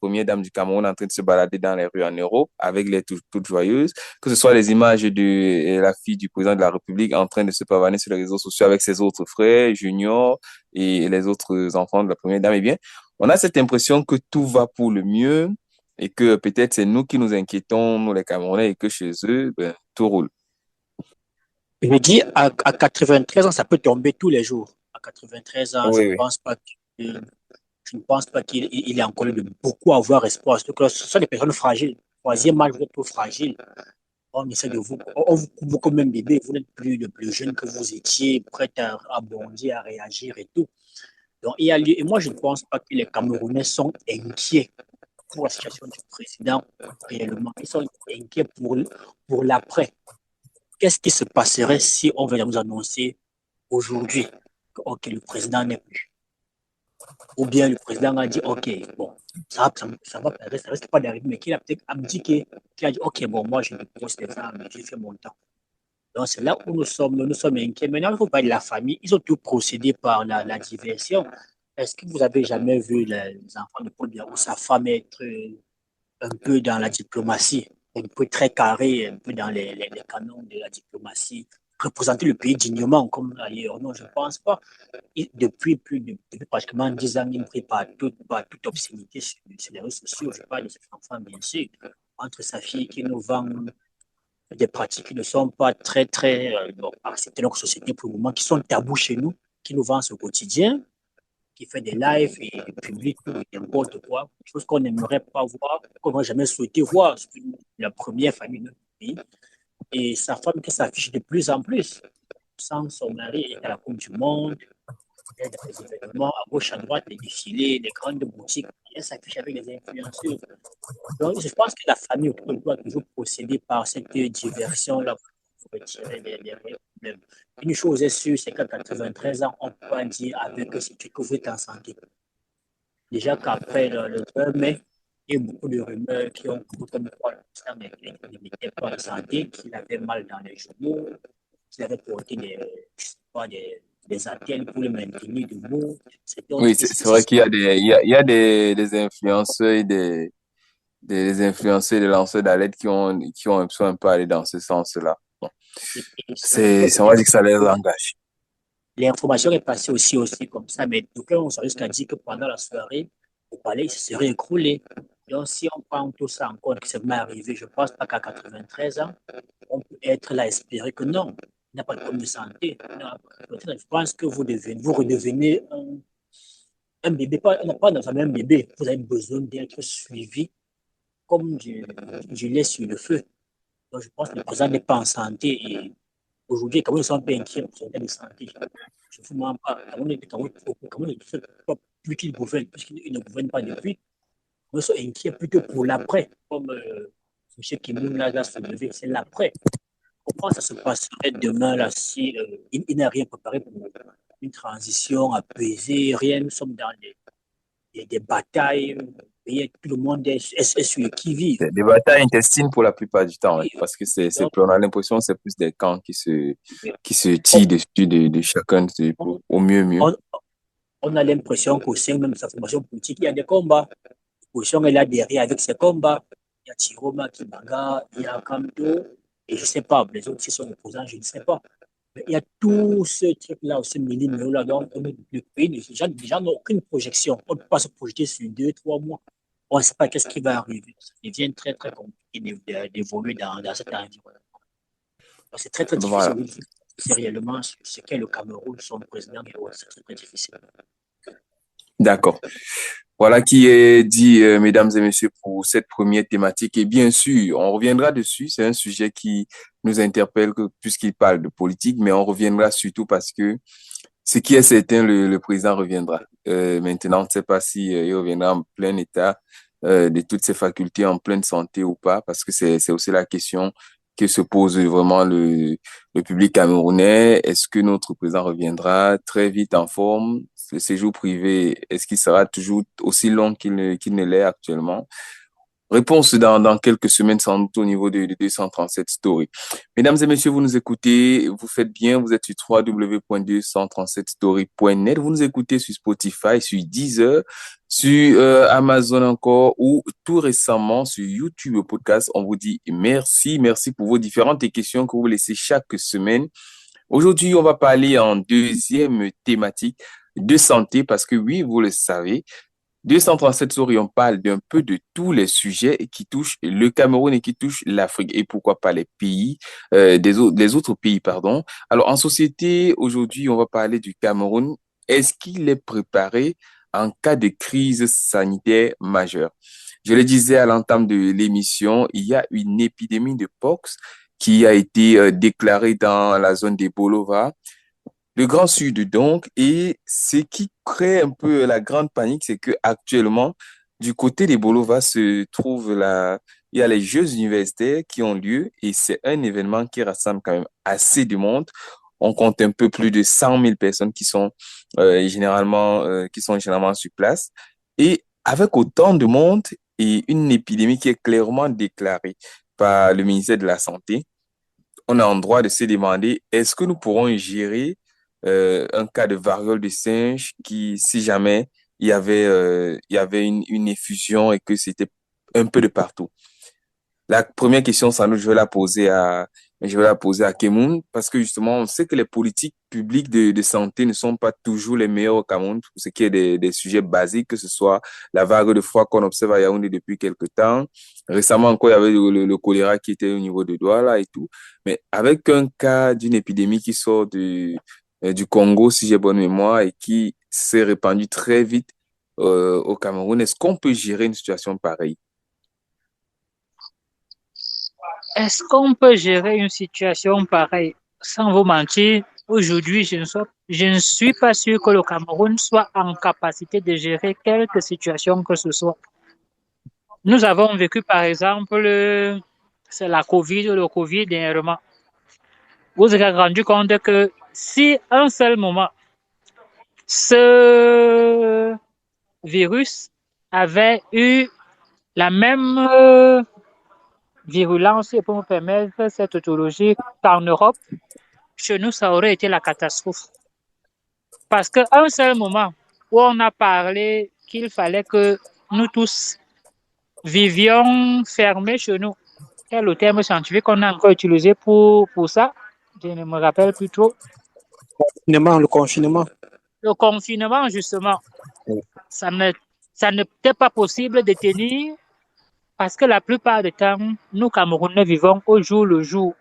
première dame du Cameroun en train de se balader dans les rues en Europe avec les toutes joyeuses, que ce soit les images de la fille du président de la République en train de se pavaner sur les réseaux sociaux avec ses autres frères, Junior et les autres enfants de la première dame, eh bien, on a cette impression que tout va pour le mieux et que peut-être c'est nous qui nous inquiétons, nous les Camerounais, et que chez eux, ben, tout roule. Je dis, à 93 ans, ça peut tomber tous les jours. À 93 ans, Oui, oui. je ne pense pas qu'il est encore de beaucoup avoir espoir. Surtout que ce sont des personnes fragiles. Troisième âge, vous êtes trop fragile. On essaie de vous, on vous couvre comme un bébé. Vous n'êtes plus le plus jeune que vous étiez, prêt à bondir, à réagir et tout. Donc, il y a lieu. Et moi, je ne pense pas que les Camerounais sont inquiets pour la situation du président réellement. Ils sont inquiets pour l'après. Qu'est-ce qui se passerait si on venait nous annoncer aujourd'hui que OK, le président n'est plus? Ou bien le président a dit OK, bon, ça risque pas d'arriver, mais qu'il a peut-être abdiqué, qu'il a dit OK, bon, moi je me pose des armes, j'ai fait mon temps. Donc c'est là où nous sommes inquiets. Maintenant, il faut parler de la famille. Ils ont tout procédé par la diversion. Est-ce que vous avez jamais vu les enfants de Paul Biya ou sa femme être un peu dans la diplomatie, un peu très carré, un peu dans les canons de la diplomatie, représenter le pays dignement comme ailleurs. Non, je ne pense pas. Et depuis pratiquement 10 ans, il ne prie pas toute obscénité sur les réseaux sociaux. Je parle de cet enfant, bien sûr, entre sa fille qui nous vend des pratiques qui ne sont pas très bon, acceptées dans notre société pour le moment, qui sont tabous chez nous, qui nous vendent au quotidien, qui fait des lives et publie tout et n'importe quoi, chose qu'on n'aimerait pas voir, qu'on n'aurait jamais souhaité voir, c'est la première famille de notre pays. Et sa femme qui s'affiche de plus en plus, sans son mari est à la Coupe du Monde, dans les événements à gauche, à droite, les défilés, les grandes boutiques, elle s'affiche avec les influenceurs. Donc, je pense que la famille doit toujours procéder par cette diversion-là pour retirer les problèmes. Une chose est sûre, c'est qu'à 93 ans, on peut pas dire avec sécurité que vous êtes en santé. Déjà qu'après le 2 mai, il y a eu beaucoup de rumeurs qui ont couru comme quoi le président n'était pas en santé, qu'il avait mal dans les genoux, qu'il avait porté des attelles pour le maintenir debout. Oui, c'est vrai qu'il y a il y a des influenceurs et des influenceurs et des lanceurs d'alerte qui ont un peu allé dans ce sens-là. Bon. On va dire que ça les engage. L'information est passée aussi comme ça, mais d'aucuns on s'est jusqu'à dire que pendant la soirée, au palais, il se serait écroulé. Donc, si on prend tout ça en compte, que c'est même arrivé, je ne pense pas qu'à 93 ans, on peut être là, espérer que non, il n'a pas de problème de santé. Non, je pense que vous redevenez un bébé, pas dans un même bébé, vous avez besoin d'être suivi comme du lait sur le feu. Donc, je pense que le président n'est pas en santé et aujourd'hui, quand ils sont un peu inquiets pour son état de santé, je ne vous mens pas. Cameroun est plus qu'il gouverne, puisqu'il ne gouverne pas depuis. Ils sont inquiets plutôt pour l'après, comme M. Kimoun l'a soulevé, c'est l'après. Comment ça se passerait demain là si il n'a rien préparé pour une transition apaisée, rien, nous sommes dans des batailles, et tout le monde est sur le qui-vive. Des batailles intestines pour la plupart du temps, ouais, Et parce que donc, on a l'impression que c'est plus des camps qui se tirent on, dessus de chacun au mieux mieux. on, on a l'impression qu'au sein même de sa formation politique, il y a des combats. L'opposition est là derrière avec ses combats. Il y a Tiroma qui bagarre, il y a Kamto, et je ne sais pas, les autres qui sont opposants, je ne sais pas. Mais il y a tout ce truc-là, ce millimètre-là. Donc, le pays, les gens n'ont aucune projection. On ne peut pas se projeter sur 2, 3 mois. On ne sait pas qu'est-ce qui va arriver. Ça devient très compliqué d'évoluer dans cet environnement. Donc, c'est très difficile Voilà. de dire réellement ce qu'est le Cameroun, son président, et ouais, c'est très difficile. D'accord. Voilà qui est dit, mesdames et messieurs, pour cette première thématique. Et bien sûr, on reviendra dessus. C'est un sujet qui nous interpelle puisqu'il parle de politique, mais on reviendra surtout parce que ce qui est certain, le président reviendra. Maintenant, on ne sait pas si il reviendra en plein état de toutes ses facultés, en pleine santé ou pas, parce que c'est aussi la question que se pose vraiment le public camerounais. Est-ce que notre président reviendra très vite en forme? Le séjour privé, est-ce qu'il sera toujours aussi long qu'il ne l'est actuellement? Réponse dans quelques semaines, sans doute au niveau de 237 Story. Mesdames et messieurs, vous nous écoutez, vous faites bien, vous êtes sur www.237story.net, vous nous écoutez sur Spotify, sur Deezer, sur Amazon encore, ou tout récemment sur YouTube Podcast. On vous dit merci pour vos différentes questions que vous laissez chaque semaine. Aujourd'hui, on va parler en deuxième thématique de santé, parce que oui, vous le savez, 237 Story, on parle d'un peu de tous les sujets qui touchent le Cameroun et qui touchent l'Afrique et pourquoi pas les pays, les autres pays, pardon. Alors, en société, aujourd'hui, on va parler du Cameroun. Est-ce qu'il est préparé en cas de crise sanitaire majeure? Je le disais à l'entame de l'émission, il y a une épidémie de pox qui a été déclarée dans la zone des Bolova. Le Grand Sud, donc, et ce qui crée un peu la grande panique, c'est que actuellement, du côté des Bolova il y a les Jeux universitaires qui ont lieu et c'est un événement qui rassemble quand même assez de monde. On compte un peu plus de 100 000 personnes qui sont généralement sur place. Et avec autant de monde et une épidémie qui est clairement déclarée par le ministère de la Santé, on a en droit de se demander, est-ce que nous pourrons gérer un cas de variole de singe qui, si jamais il y avait une effusion et que c'était un peu de partout. La première question, sans doute, je vais la poser à Kemoun parce que justement, on sait que les politiques publiques de santé ne sont pas toujours les meilleures au Cameroun pour ce qui est des sujets basiques, que ce soit la vague de froid qu'on observe à Yaoundé depuis quelque temps. Récemment encore, il y avait le choléra qui était au niveau de Douala et tout. Mais avec un cas d'une épidémie qui sort du Congo, si j'ai bonne mémoire, et qui s'est répandue très vite au Cameroun, est-ce qu'on peut gérer une situation pareille? Est-ce qu'on peut gérer une situation pareille? Sans vous mentir, aujourd'hui, je ne suis pas sûr que le Cameroun soit en capacité de gérer quelque situation que ce soit. Nous avons vécu, par exemple, c'est la COVID, le Covid dernièrement. Vous vous êtes rendu compte que si un seul moment, ce virus avait eu la même virulence, si pour me permettre cette tautologie, qu'en Europe, chez nous, ça aurait été la catastrophe. Parce qu'à un seul moment où on a parlé qu'il fallait que nous tous vivions fermés chez nous, quel est le terme scientifique qu'on a encore utilisé pour ça? Je ne me rappelle plus trop. Le confinement. Le confinement, justement, ça ne, ça n'était pas possible de tenir parce que la plupart du temps, nous, Camerounais, vivons au jour le jour.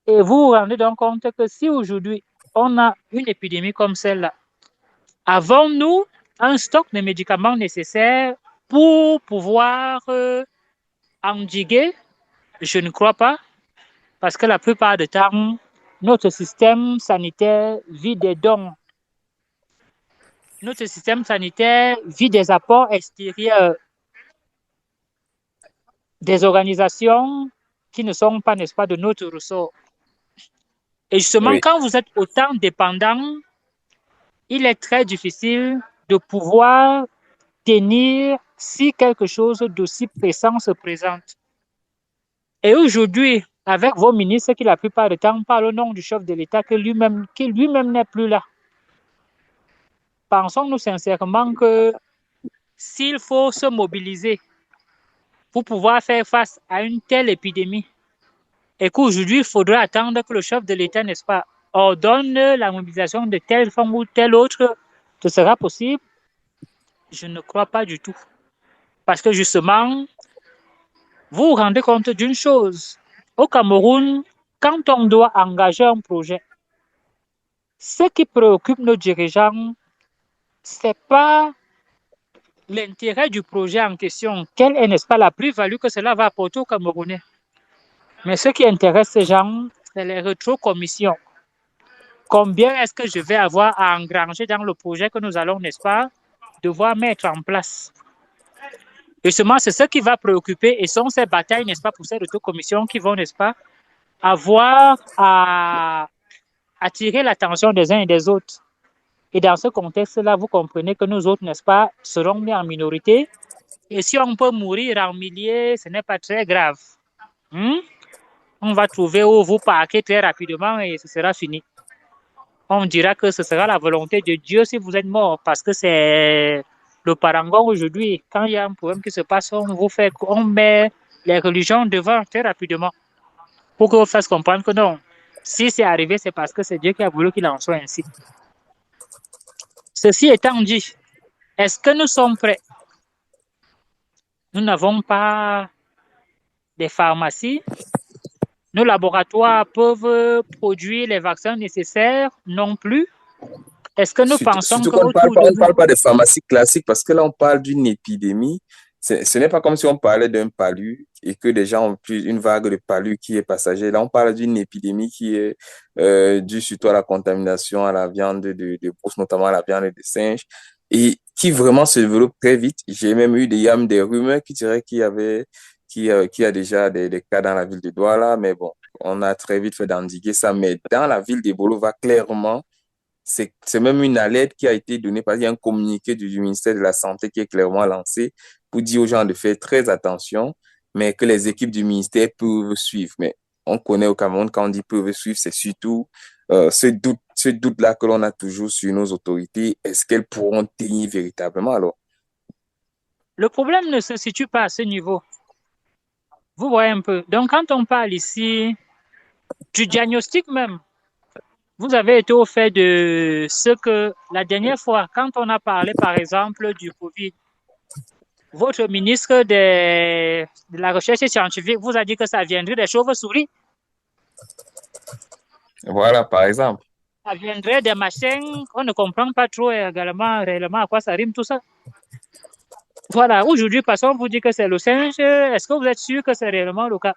Et vous vous rendez donc compte que si aujourd'hui, on a une épidémie comme celle-là, avons-nous un stock de médicaments nécessaires pour pouvoir endiguer? Je ne crois pas, parce que la plupart du temps, notre système sanitaire vit des dons. Notre système sanitaire vit des apports extérieurs, des organisations qui ne sont pas, n'est-ce pas, de notre ressort. Et justement, Oui. quand vous êtes autant dépendant, il est très difficile de pouvoir tenir si quelque chose d'aussi pressant se présente. Et aujourd'hui, avec vos ministres qui la plupart du temps parlent au nom du chef de l'État qui lui-même n'est plus là, pensons-nous sincèrement que s'il faut se mobiliser pour pouvoir faire face à une telle épidémie et qu'aujourd'hui, il faudra attendre que le chef de l'État, n'est-ce pas, ordonne la mobilisation de telle forme ou telle autre, ce sera possible? Je ne crois pas du tout. Parce que justement, vous vous rendez compte d'une chose. Au Cameroun, quand on doit engager un projet, ce qui préoccupe nos dirigeants, ce n'est pas l'intérêt du projet en question. Quelle est, n'est-ce pas, la plus-value que cela va apporter aux Camerounais? Mais ce qui intéresse ces gens, c'est les rétrocommissions. Combien est-ce que je vais avoir à engranger dans le projet que nous allons, n'est-ce pas, devoir mettre en place? Justement, c'est ce qui va préoccuper et sont ces batailles, n'est-ce pas, pour ces rétrocommissions qui vont, n'est-ce pas, avoir à attirer l'attention des uns et des autres. Et dans ce contexte-là, vous comprenez que nous autres, n'est-ce pas, serons mis en minorité. Et si on peut mourir en milliers, ce n'est pas très grave. On va trouver où vous parquer très rapidement et ce sera fini. On dira que ce sera la volonté de Dieu si vous êtes mort, parce que c'est le parangon aujourd'hui. Quand il y a un problème qui se passe, on met les religions devant très rapidement pour qu'on fasse comprendre que non. Si c'est arrivé, c'est parce que c'est Dieu qui a voulu qu'il en soit ainsi. Ceci étant dit, est-ce que nous sommes prêts? Nous n'avons pas des pharmacies. Nos laboratoires peuvent produire les vaccins nécessaires non plus. Est-ce que nous pensons Surtout qu'on qu'autour de ne nous... parle pas de pharmacie classique parce que là, on parle d'une épidémie. Ce n'est pas comme si on parlait d'un palu et que les gens ont plus une vague de palu qui est passagère. Là, on parle d'une épidémie qui est due surtout à la contamination à la viande de brousse, notamment à la viande de singe, et qui vraiment se développe très vite. J'ai même eu des rumeurs qui diraient qu'il y a déjà des cas dans la ville de Douala, mais bon, on a très vite fait d'endiguer ça. Mais dans la ville de Bolova, clairement, c'est même une alerte qui a été donnée parce qu'il y a un communiqué du ministère de la Santé qui est clairement lancé pour dire aux gens de faire très attention, mais que les équipes du ministère peuvent suivre. Mais on connaît au Cameroun, quand on dit peuvent suivre, c'est surtout ce doute-là que l'on a toujours sur nos autorités. Est-ce qu'elles pourront tenir véritablement alors? Le problème ne se situe pas à ce niveau. Vous voyez un peu. Donc, quand on parle ici du diagnostic même, vous avez été au fait de ce que la dernière fois, quand on a parlé, par exemple, du Covid, votre ministre de la Recherche scientifique vous a dit que ça viendrait des chauves-souris, Voilà, par exemple. ça viendrait des machins, on ne comprend pas trop également réellement à quoi ça rime tout ça. Voilà, aujourd'hui, passons vous dire que c'est le singe. Est-ce que vous êtes sûr que c'est réellement le cas?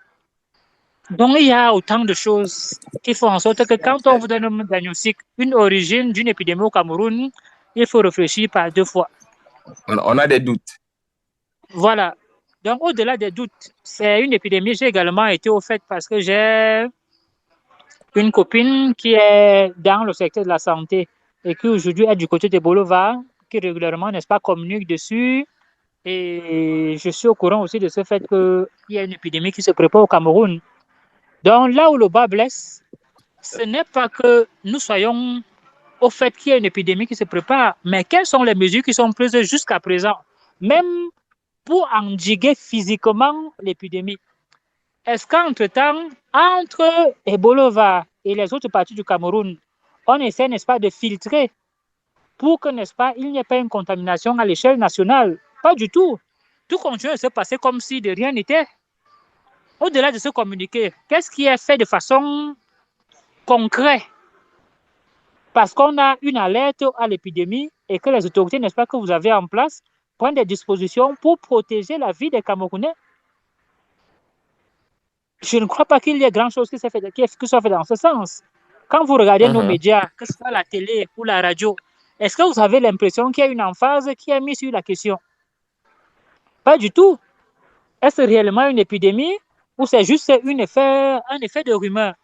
Donc, il y a autant de choses qui font en sorte que quand on vous donne un diagnostic, une origine d'une épidémie au Cameroun, il faut réfléchir par deux fois. On a des doutes. Voilà. Donc, au-delà des doutes, c'est une épidémie. J'ai également été au fait parce que j'ai une copine qui est dans le secteur de la santé et qui aujourd'hui est du côté des boulevards, qui régulièrement, n'est-ce pas, communique dessus. Et je suis au courant aussi de ce fait qu'il y a une épidémie qui se prépare au Cameroun. Donc, là où le bas blesse, ce n'est pas que nous soyons au fait qu'il y a une épidémie qui se prépare, mais quelles sont les mesures qui sont prises jusqu'à présent, même pour endiguer physiquement l'épidémie? Est-ce qu'entre-temps, entre Ebola et les autres parties du Cameroun, on essaie, n'est-ce pas, de filtrer pour que, n'est-ce pas, il n'y ait pas une contamination à l'échelle nationale? Pas du tout. Tout continue à se passer comme si de rien n'était. Au-delà de ce communiqué, qu'est-ce qui est fait de façon concrète? Parce qu'on a une alerte à l'épidémie et que les autorités, n'est-ce pas, que vous avez en place, prennent des dispositions pour protéger la vie des Camerounais. Je ne crois pas qu'il y ait grand-chose qui soit fait dans ce sens. Quand vous regardez nos médias, que ce soit la télé ou la radio, est-ce que vous avez l'impression qu'il y a une emphase qui est mise sur la question? Pas du tout. Est-ce réellement une épidémie ou c'est juste un effet de rumeur?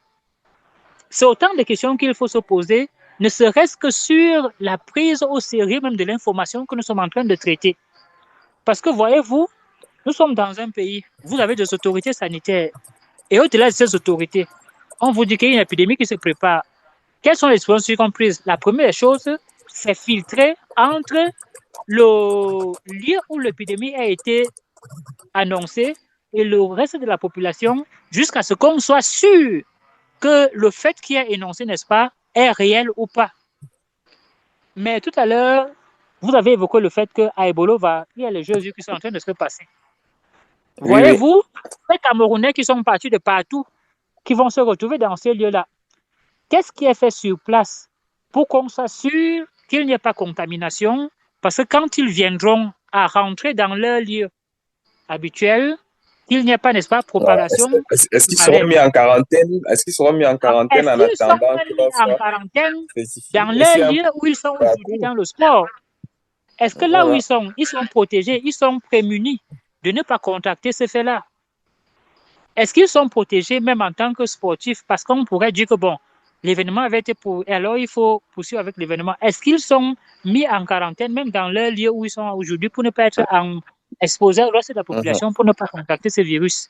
C'est autant de questions qu'il faut se poser, ne serait-ce que sur la prise au sérieux même de l'information que nous sommes en train de traiter. Parce que voyez-vous, nous sommes dans un pays, vous avez des autorités sanitaires, et au-delà de ces autorités, on vous dit qu'il y a une épidémie qui se prépare. Quelles sont les dispositions comprises? La première chose, c'est filtrer entre le lieu où l'épidémie a été annoncée et le reste de la population jusqu'à ce qu'on soit sûr que le fait qui est énoncé, n'est-ce pas, est réel ou pas. Mais tout à l'heure, vous avez évoqué le fait qu'à Ebola, il y a les Jeux qui sont en train de se passer. Oui, oui. Voyez-vous, les Camerounais qui sont partis de partout, qui vont se retrouver dans ces lieux-là, qu'est-ce qui est fait sur place pour qu'on s'assure qu'il n'y ait pas contamination? Parce que quand ils viendront à rentrer dans leur lieu habituel, qu'il n'y ait pas, n'est-ce pas, propagation Est-ce qu'ils du seront malaise. mis en quarantaine? Est-ce qu'ils seront mis en quarantaine Est-ce en qu'ils sont attendant que mis l'on en soit quarantaine spécifié? dans Et leur c'est un lieu où ils sont aujourd'hui parcours. dans le sport? Est-ce que là où Voilà. ils sont protégés, ils sont prémunis de ne pas contacter ce fait-là? Est-ce qu'ils sont protégés même en tant que sportifs? Parce qu'on pourrait dire que bon, l'événement avait été pour... Alors il faut poursuivre avec l'événement. Est-ce qu'ils sont mis en quarantaine même dans leur lieu où ils sont aujourd'hui pour ne pas être exposés au reste de la population, pour ne pas contacter ce virus?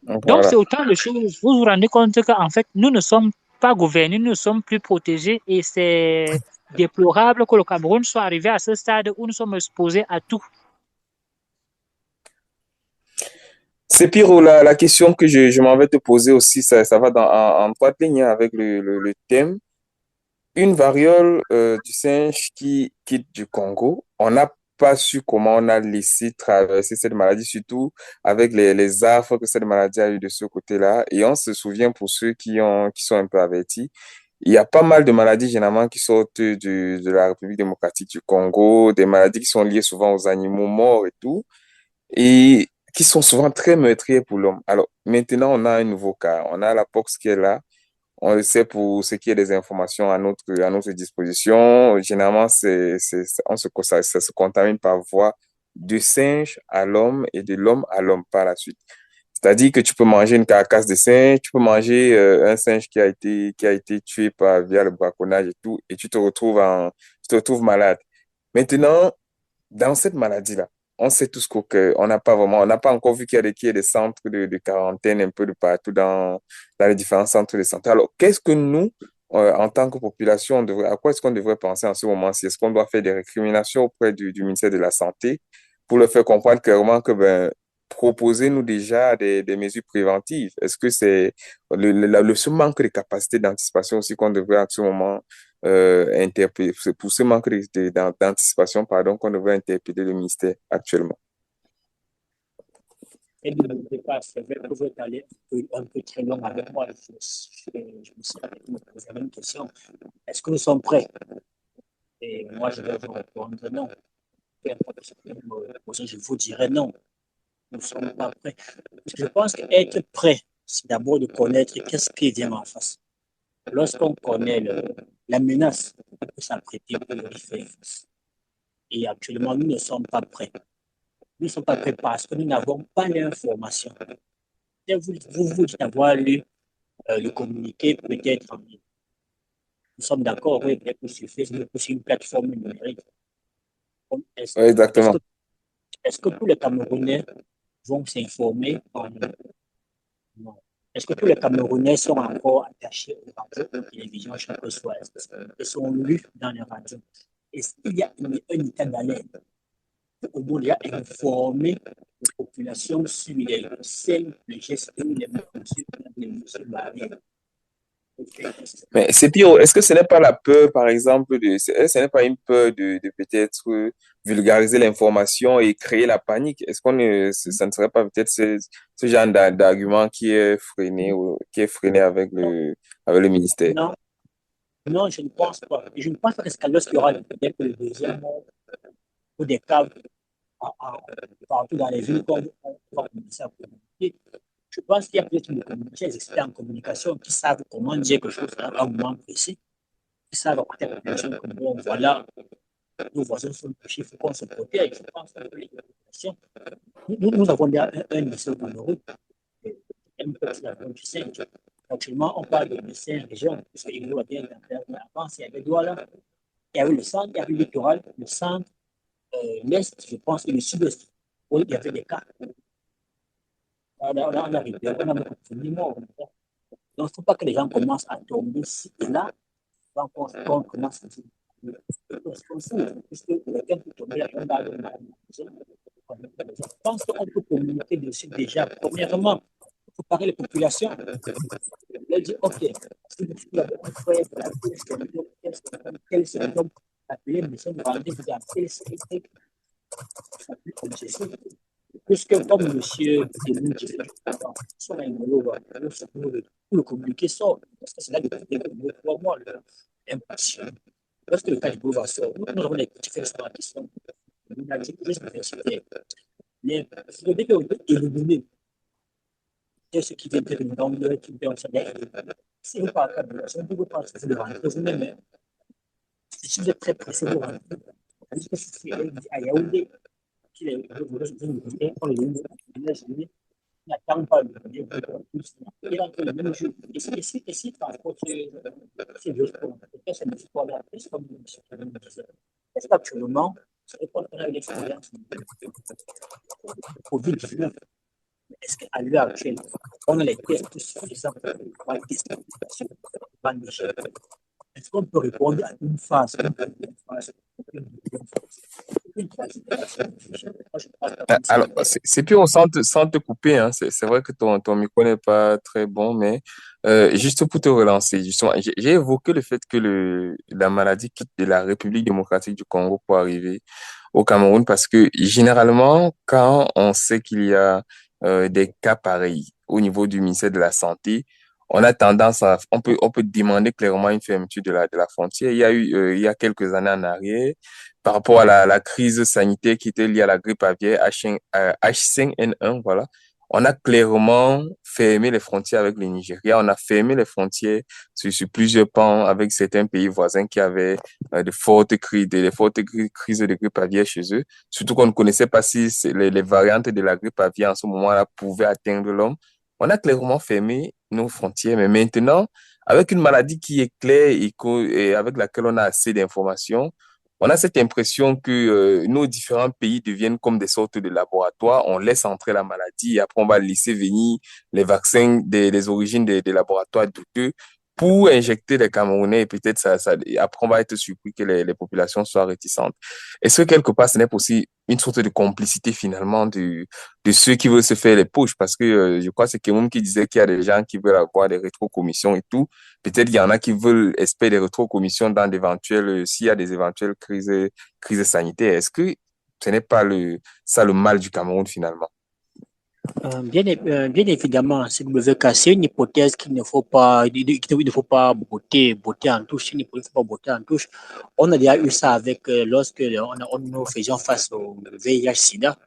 Donc c'est Voilà. autant de choses. Vous vous rendez compte qu'en fait, nous ne sommes pas gouvernés, nous ne sommes plus protégés et c'est déplorable que le Cameroun soit arrivé à ce stade où nous sommes exposés à tout. C'est pire, la question que je m'en vais te poser aussi, ça va en droite ligne hein, avec le thème. Une variole du singe qui quitte du Congo. On n'a pas su comment on a laissé traverser cette maladie, surtout avec les affres que cette maladie a eu de ce côté-là. Et on se souvient pour ceux qui sont un peu avertis. Il y a pas mal de maladies généralement qui sortent de la République démocratique du Congo, des maladies qui sont liées souvent aux animaux morts et tout, et qui sont souvent très meurtrières pour l'homme. Alors maintenant, on a un nouveau cas. On a la pox qui est là. On le sait pour ce qui est des informations à notre disposition. Généralement, ça se contamine par voie du singe à l'homme et de l'homme à l'homme par la suite. C'est-à-dire que tu peux manger une carcasse de singe, tu peux manger un singe qui a été tué via le braconnage et tout, et tu te retrouves malade. Maintenant, dans cette maladie-là, on sait tous on n'a pas encore vu qu'il y a des centres de quarantaine un peu de partout dans les différents centres de santé. Alors, qu'est-ce que nous, en tant que population, à quoi est-ce qu'on devrait penser en ce moment-ci? Est-ce qu'on doit faire des récriminations auprès du ministère de la Santé pour leur faire comprendre clairement que, ben, proposez-nous déjà des mesures préventives. Est-ce que c'est ce manque de capacité d'anticipation aussi qu'on devrait à ce moment interpeller, c'est pour ce manque d'anticipation, pardon, qu'on devrait interpeller le ministère actuellement? Et ne me pas, c'est vrai que vous êtes allé un peu très long avec moi. Je me suis posé la même question. Est-ce que nous sommes prêts? Et moi, je vais vous répondre non. Peu importe ce que vous me posez, je vous dirai non. Nous ne sommes pas prêts. Parce que je pense qu'être prêt, c'est d'abord de connaître qu'est-ce qui vient en face. Lorsqu'on connaît la menace, on peut s'apprêter pour y faire face. Et actuellement, nous ne sommes pas prêts. Nous ne sommes pas prêts parce que nous n'avons pas l'information. Vous dites avoir lu le communiqué peut-être en ligne. Nous sommes d'accord, oui, peut-être que sur Facebook ou sur une plateforme numérique. Est-ce Oui, est exactement. que, est que tous les Camerounais vont s'informer en ligne? Non. Est-ce que tous les Camerounais sont encore attachés aux radios, aux télévisions chaque soir? Est-ce qu'ils sont lus dans les radios? Est-ce qu'il y a un état d'alerte au moins déjà informer la population sur les simples gestes et les mesures barrières? Mais c'est pire, est-ce que ce n'est pas la peur, par exemple, ce n'est pas une peur de peut-être vulgariser l'information et créer la panique? Est-ce ça ne serait pas peut-être ce genre d'argument qui est freiné ou qui est freiné avec le ministère? Non, non, je ne pense pas. Et je ne pense pas que c'est lorsqu'il y aura peut-être le deuxième ou des cas partout dans les villes comme on va commencer à communiquer. Je pense qu'il y a peut-être des experts en communication qui savent comment dire quelque chose à un moment précis, qui savent à la population que bon, voilà, nos voisins sont touchés, il faut qu'on se protège. Je pense que les populations, nous avons déjà un lycée au Cameroun, un petit avion du 5. Actuellement, on parle de lycée région, parce qu'il doit bien avant, il y avait Douala, il y avait le centre, il y avait le littoral, le centre, l'est, je pense, et le sud-est, où il y avait des cas. On arrive, on a beaucoup morts. Donc, il ne faut pas que les gens commencent à tomber ici et là, avant qu'on commence à dire. C'est comme ça, puisque quelqu'un peut tomber là, on va aller dans la maison. Je pense qu'on peut communiquer dessus déjà. Premièrement, il faut préparer les populations. Elle dit, OK, si vous avez un frère, quel symptôme, appelez le médecin, rendez-vous dans tel symptôme, puisque comme monsieur Demou dit, son anglo, pour le communiquer sort, parce que c'est là que pour moi, l'impatient. Lorsque le cas du Bova sort, nous avons des petits frères qui sont universitaires. Il faudrait éliminer ce qui vient de l'angle, qui vient de si vous parlez de la chaîne, vous parlez de rentrer vous-même. Si vous êtes très pressé, vous rentrez. Parce que c'est à Yaoundé, il n'attend pas le il entre le même jour. Et si transport ces deux sports, c'est une histoire d'artiste, comme M. Karim disait. Est-ce qu'actuellement, c'est qu'on a l'expérience de Covid-19? Est-ce qu'à l'heure actuelle, on a les tests suffisants pour pouvoir tester la pandémie? Est-ce qu'on peut répondre à une phase, une phase, une Alors, c'est pur sans te couper, hein. C'est vrai que ton micro n'est pas très bon, mais juste pour te relancer, justement, j'ai évoqué le fait que la maladie quitte de la République démocratique du Congo pour arriver au Cameroun parce que généralement, quand on sait qu'il y a des cas pareils au niveau du ministère de la Santé, on a tendance on peut demander clairement une fermeture de la frontière. Il y a quelques années en arrière, par rapport à la crise sanitaire qui était liée à la grippe aviaire H5N1, voilà. On a clairement fermé les frontières avec le Nigeria, on a fermé les frontières sur plusieurs pans avec certains pays voisins qui avaient de fortes crises de grippe aviaire chez eux. Surtout qu'on ne connaissait pas si les variantes de la grippe aviaire en ce moment-là pouvaient atteindre l'homme. On a clairement fermé nos frontières, mais maintenant, avec une maladie qui est claire et avec laquelle on a assez d'informations, on a cette impression que nos différents pays deviennent comme des sortes de laboratoires. On laisse entrer la maladie et après on va laisser venir les vaccins des origines des laboratoires douteux pour injecter les Camerounais et peut-être après on va être surpris que les populations soient réticentes. Est-ce que quelque part ce n'est pas aussi une sorte de complicité finalement de ceux qui veulent se faire les poches parce que je crois que c'est Kemoun qui disait qu'il y a des gens qui veulent avoir des rétrocommissions et tout. Peut-être il y en a qui veulent espérer des rétrocommissions dans d'éventuelles, s'il y a des éventuelles crises sanitaires. Est-ce que ce n'est pas ça le mal du Cameroun finalement? Bien évidemment, c'est une hypothèse qu'il ne faut pas, il ne faut pas botter en touche. Il ne faut pas botter en touche. On a déjà eu ça avec lorsque nous faisions face au VIH-Sida.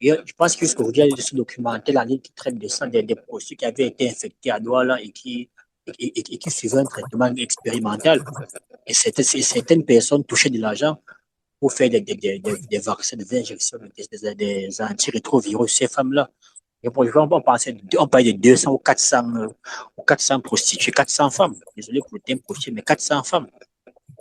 Je pense que jusqu'aujourd'hui, il y a ce documentaire là, qui traite de ça, des prostituées qui avaient été infectés à Douala et qui suivaient un traitement expérimental. Et certaines personnes touchaient de l'argent pour faire des vaccins, des injections, des antirétroviraux, ces femmes-là. Et pour exemple, on parlait de 200 ou 400 prostituées, 400 femmes. Désolé pour le terme prostituée, mais 400 femmes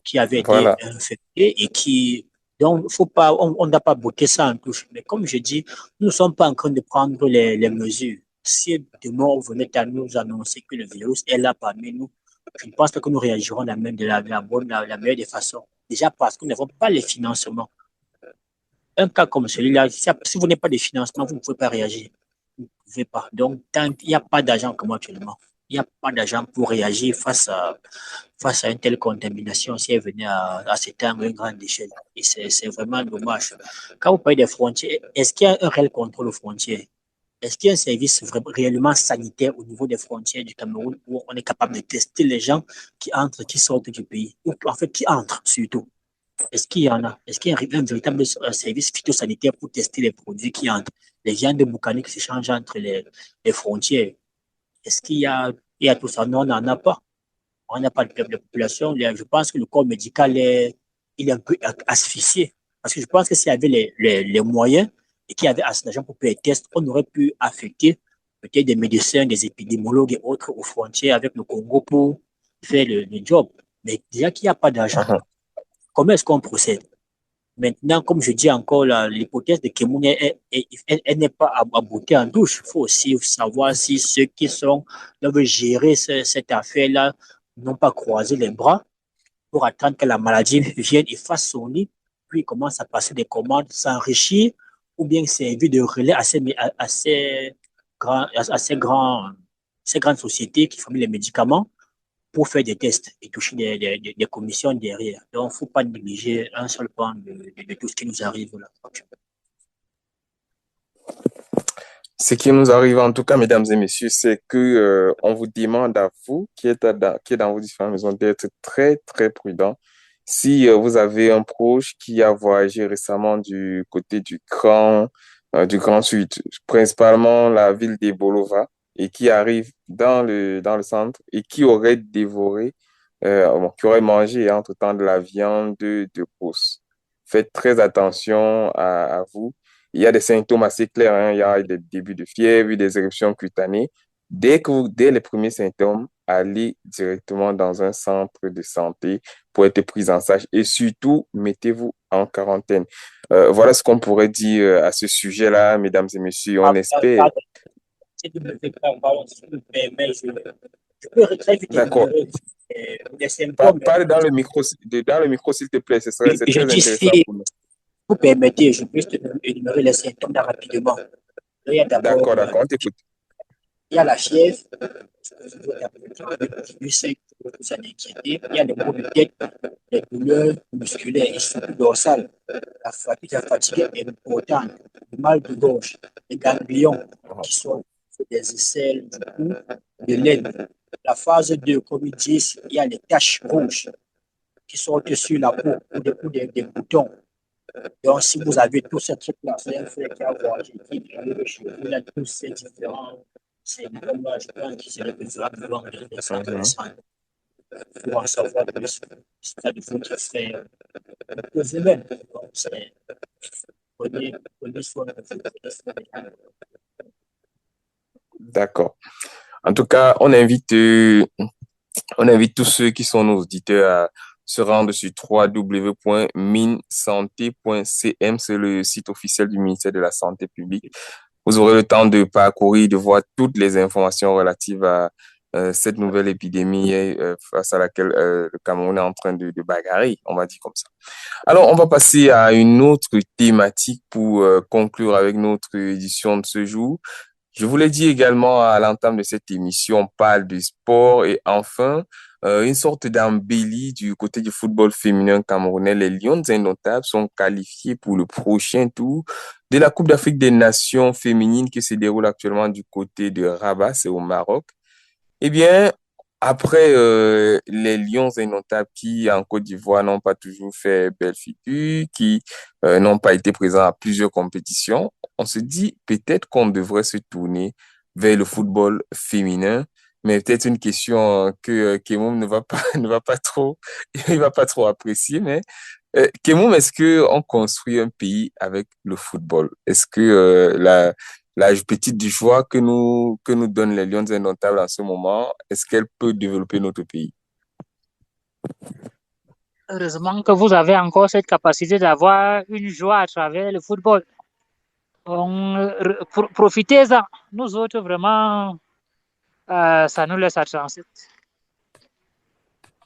qui avaient été Voilà. infectées et qui. Donc, faut pas, on n'a pas botté ça en touche. Mais comme je dis, nous ne sommes pas en train de prendre les mesures. Si demain on venait à nous annoncer que le virus est là parmi nous, je ne pense pas que nous réagirons la meilleure des façons. Déjà parce que nous n'avons pas les financements. Un cas comme celui-là, si vous n'avez pas de financement, vous ne pouvez pas réagir. Vous ne pouvez pas. Donc, tant qu'il n'y a pas d'argent comme actuellement, il n'y a pas d'argent pour réagir face à une telle contamination si elle venait à s'étendre à une grande échelle. Et c'est vraiment dommage. Quand vous parlez des frontières, est-ce qu'il y a un réel contrôle aux frontières? Est-ce qu'il y a un service réellement sanitaire au niveau des frontières du Cameroun où on est capable de tester les gens qui entrent, qui sortent du pays, ou en fait qui entrent surtout? Est-ce qu'il y en a? Est-ce qu'il y a un véritable service phytosanitaire pour tester les produits qui entrent? Les viandes de boucané qui s'échangent entre les frontières. Est-ce il y a tout ça? Non, on n'en a pas. On n'a pas de population. Je pense que le corps médical il est un peu asphyxié. Parce que je pense que s'il y avait les moyens et qu'il y avait assez d'argent pour faire les tests, on aurait pu affecter peut-être des médecins, des épidémiologues et autres aux frontières avec le Congo pour faire le job. Mais déjà qu'il n'y a pas d'argent, comment est-ce qu'on procède? Maintenant, comme je dis encore, l'hypothèse de Kemoun, elle n'est pas à botter en touche. Il faut aussi savoir si ceux qui doivent gérer cette affaire-là n'ont pas croisé les bras pour attendre que la maladie vienne et fasse son lit, puis commence à passer des commandes, s'enrichir, ou bien servir de relais ces grandes sociétés qui fournissent les médicaments pour faire des tests et toucher des commissions derrière. Donc, il ne faut pas négliger un seul point de tout ce qui nous arrive là. Ce qui nous arrive en tout cas, mesdames et messieurs, c'est que on vous demande à vous qui est dans vos différentes maisons d'être très très prudent. Si vous avez un proche qui a voyagé récemment du côté du Grand Sud, principalement la ville d'Ebolova, et qui arrive dans le centre et qui aurait dévoré, qui aurait mangé entre-temps de la viande de pousse. Faites très attention à vous. Il y a des symptômes assez clairs, hein. Il y a des débuts de fièvre, des éruptions cutanées. Dès les premiers symptômes, allez directement dans un centre de santé pour être pris en charge et surtout, mettez-vous en quarantaine. Voilà ce qu'on pourrait dire à ce sujet-là, mesdames et messieurs. On espère. Si tu me fais pas, pardon, si tu me permets, je peux très vite D'accord. énumérer les symptômes. Parle dans le micro, s'il te plaît. C'est Je très dis, intéressant si pour nous. vous permettez, je peux te énumérer les symptômes là rapidement. Là, il y a d'abord, D'accord, on t'écoute. il y a la fièvre, du sein, ça inquiété. Il y a les maux de tête, les douleurs musculaires et surtout dorsales. La fatigue est importante, le mal de gorge, les ganglions qui sont des aisselles, du cou, de l'aine. La phase 2, comme ils disent, il y a les taches rouges qui sortent sur la peau ou des boutons. Donc, si vous avez tous ces trucs-là, c'est un fait qui a voyagé, qui arrive chez vous, il y a tous ces différents symptômes-là, je pense qu'il serait préférable de voir des centres de santé pour en savoir plus. C'est de vous qui fait vous-même. Donc, prenez soin de vous. D'accord. En tout cas, on invite tous ceux qui sont nos auditeurs à se rendre sur www.minsanté.cm, c'est le site officiel du ministère de la Santé publique. Vous aurez le temps de parcourir, de voir toutes les informations relatives cette nouvelle épidémie face à laquelle le Cameroun est en train de bagarrer, on va dire comme ça. Alors, on va passer à une autre thématique pour conclure avec notre édition de ce jour. Je vous l'ai dit également à l'entame de cette émission, on parle du sport et enfin, une sorte d'embellie du côté du football féminin camerounais. Les Lions indomptables sont qualifiés pour le prochain tour de la Coupe d'Afrique des Nations féminines qui se déroule actuellement du côté de Rabat, c'est au Maroc. Eh bien, après les Lions indomptables qui, en Côte d'Ivoire, n'ont pas toujours fait belle figure, qui n'ont pas été présents à plusieurs compétitions, on se dit peut-être qu'on devrait se tourner vers le football féminin, mais peut-être une question que Kemoum ne va pas, ne va pas trop, il va pas trop apprécier, mais Kemoum, est-ce que on construit un pays avec le football? Est-ce que la petite du choix que nous donnent les Lions indomptables en ce moment, est-ce qu'elle peut développer notre pays? Heureusement que vous avez encore cette capacité d'avoir une joie à travers le football. Profitez-en. Nous autres, vraiment, ça nous laisse à transit.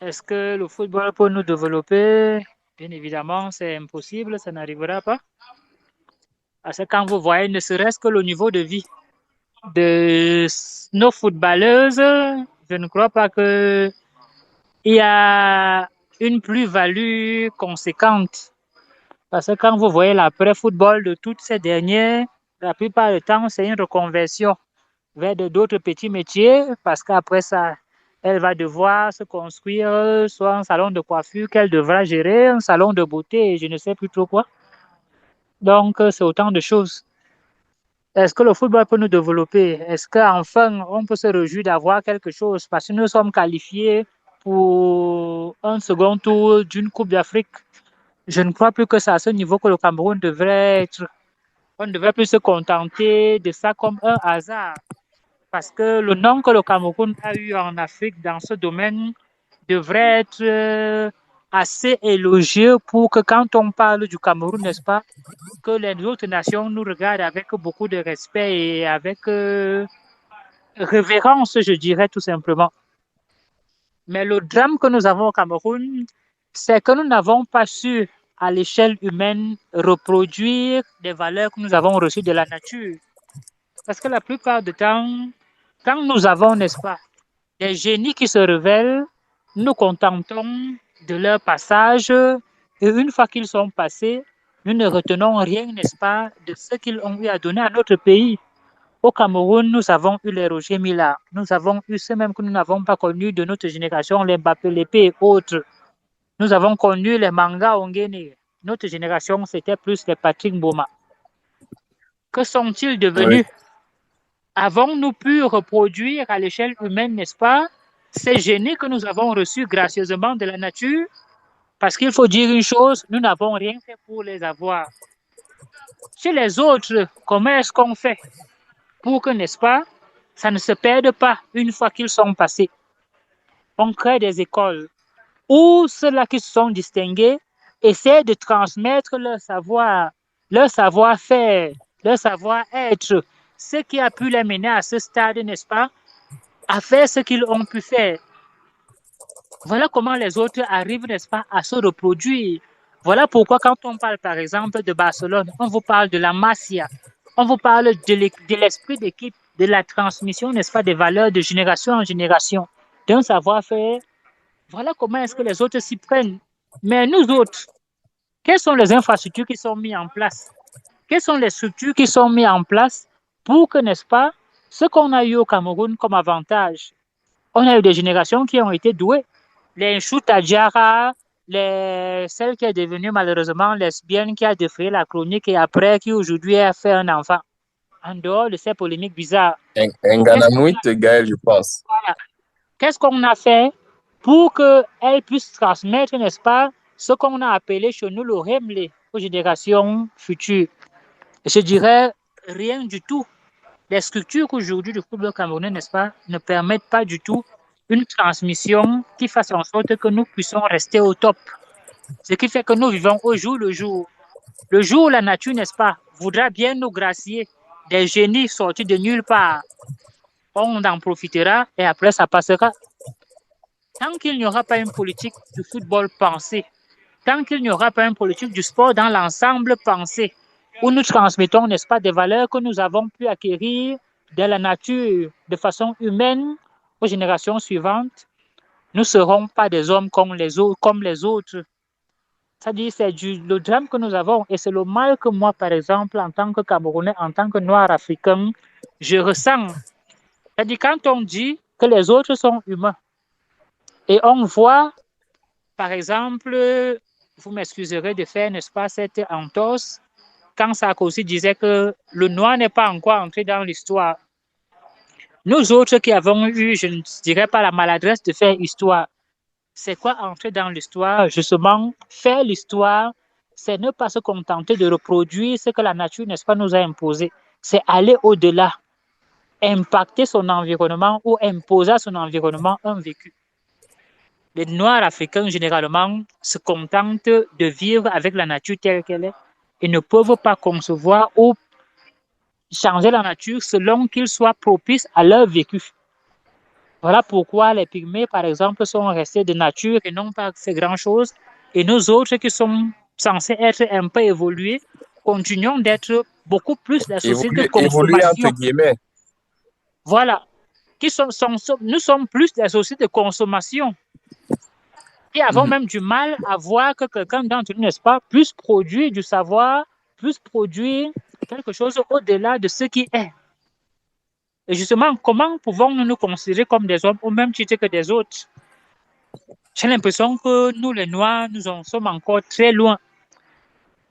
Est-ce que le football peut nous développer? Bien évidemment, c'est impossible, ça n'arrivera pas. Parce que quand vous voyez ne serait-ce que le niveau de vie de nos footballeuses, je ne crois pas qu'il y a une plus-value conséquente. Parce que quand vous voyez l'après-football de toutes ces dernières, la plupart du temps, c'est une reconversion vers d'autres petits métiers parce qu'après ça, elle va devoir se construire soit un salon de coiffure qu'elle devra gérer, un salon de beauté et je ne sais plus trop quoi. Donc, c'est autant de choses. Est-ce que le football peut nous développer? Est-ce qu'enfin, on peut se réjouir d'avoir quelque chose? Parce que nous sommes qualifiés pour un second tour d'une Coupe d'Afrique. Je ne crois plus que c'est à ce niveau que le Cameroun devrait être. On ne devrait plus se contenter de ça comme un hasard. Parce que le nom que le Cameroun a eu en Afrique dans ce domaine devrait être assez élogieux pour que quand on parle du Cameroun, n'est-ce pas, que les autres nations nous regardent avec beaucoup de respect et avec révérence, je dirais tout simplement. Mais le drame que nous avons au Cameroun, c'est que nous n'avons pas su, à l'échelle humaine, reproduire des valeurs que nous avons reçues de la nature. Parce que la plupart du temps, quand nous avons, n'est-ce pas, des génies qui se révèlent, nous contentons de leur passage et une fois qu'ils sont passés, nous ne retenons rien, n'est-ce pas, de ce qu'ils ont eu à donner à notre pays. Au Cameroun, nous avons eu les Roger Mila, nous avons eu ceux même que nous n'avons pas connus de notre génération, les Mbappé Lépé et autres. Nous avons connu les Manga Ongene. Notre génération, c'était plus les Patrick Mboma. Que sont-ils devenus? Oui. Avons-nous pu reproduire à l'échelle humaine, n'est-ce pas, ces génies que nous avons reçus gracieusement de la nature? Parce qu'il faut dire une chose, nous n'avons rien fait pour les avoir. Chez les autres, comment est-ce qu'on fait pour que, n'est-ce pas, ça ne se perde pas une fois qu'ils sont passés? On crée des écoles où ceux-là qui se sont distingués essaient de transmettre leur savoir-faire, leur savoir-être, ce qui a pu les mener à ce stade, n'est-ce pas, à faire ce qu'ils ont pu faire. Voilà comment les autres arrivent, n'est-ce pas, à se reproduire. Voilà pourquoi quand on parle, par exemple, de Barcelone, on vous parle de la Masia, on vous parle de l'esprit d'équipe, de la transmission, n'est-ce pas, des valeurs de génération en génération, d'un savoir-faire. Voilà comment est-ce que les autres s'y prennent. Mais nous autres, quelles sont les infrastructures qui sont mises en place? Quelles sont les structures qui sont mises en place pour que, n'est-ce pas, ce qu'on a eu au Cameroun comme avantage, on a eu des générations qui ont été douées. Les Chouta Diarra, celle qui est devenue malheureusement lesbienne, qui a défrayé la chronique et après qui aujourd'hui a fait un enfant. En dehors de ces polémiques bizarres. Ngananout, Gaël, je pense. Voilà. Qu'est-ce qu'on a fait pour qu'elle puisse transmettre, n'est-ce pas, ce qu'on a appelé chez nous le remblai aux générations futures? Je dirais rien du tout. Les structures qu'aujourd'hui du football camerounais, n'est-ce pas, ne permettent pas du tout une transmission qui fasse en sorte que nous puissions rester au top. Ce qui fait que nous vivons au jour le jour. Le jour où la nature, n'est-ce pas, voudra bien nous gracier des génies sortis de nulle part, on en profitera et après ça passera. Tant qu'il n'y aura pas une politique du football pensée, tant qu'il n'y aura pas une politique du sport dans l'ensemble pensée, où nous transmettons, n'est-ce pas, des valeurs que nous avons pu acquérir de la nature de façon humaine aux générations suivantes, nous ne serons pas des hommes comme les autres. C'est-à-dire, c'est le drame que nous avons et c'est le mal que moi, par exemple, en tant que Camerounais, en tant que Noir africain, je ressens. C'est-à-dire, quand on dit que les autres sont humains et on voit, par exemple, vous m'excuserez de faire, n'est-ce pas, cette entorse, quand Sarkozy disait que le noir n'est pas encore entré dans l'histoire. Nous autres qui avons eu, je ne dirais pas la maladresse de faire histoire, c'est quoi entrer dans l'histoire? Justement, faire l'histoire, c'est ne pas se contenter de reproduire ce que la nature, n'est-ce pas, nous a imposé. C'est aller au-delà, impacter son environnement ou imposer à son environnement un vécu. Les Noirs africains, généralement, se contentent de vivre avec la nature telle qu'elle est et ne peuvent pas concevoir ou changer la nature selon qu'il soit propice à leur vécu. Voilà pourquoi les pygmées, par exemple, sont restés de nature et n'ont pas fait grand-chose. Et nous autres qui sommes censés être un peu évolués, continuons d'être beaucoup plus des sociétés de Évoluer entre consommation. guillemets. Voilà. Nous sommes plus des sociétés de consommation. Et avons même du mal à voir que quelqu'un d'entre nous, n'est-ce pas, puisse produire du savoir, puisse produire quelque chose au-delà de ce qui est. Et justement, comment pouvons-nous nous considérer comme des hommes au même titre que des autres? J'ai l'impression que nous, les Noirs, nous en sommes encore très loin.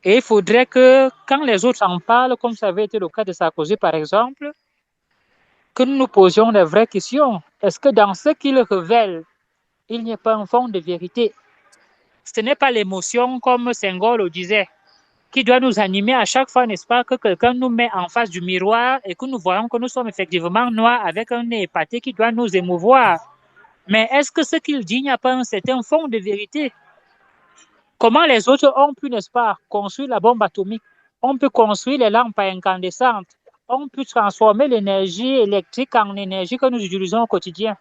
Et il faudrait que, quand les autres en parlent, comme ça avait été le cas de Sarkozy, par exemple, que nous nous posions les vraies questions. Est-ce que dans ce qu'il révèle, il n'y a pas un fond de vérité? Ce n'est pas l'émotion, comme Senghor le disait, qui doit nous animer à chaque fois, n'est-ce pas, que quelqu'un nous met en face du miroir et que nous voyons que nous sommes effectivement noirs avec un nez épaté qui doit nous émouvoir. Mais est-ce que ce qu'il dit, il n'y a pas un certain fond de vérité? Comment les autres ont pu, n'est-ce pas, construire la bombe atomique? On peut construire les lampes incandescentes. On peut transformer l'énergie électrique en énergie que nous utilisons au quotidien.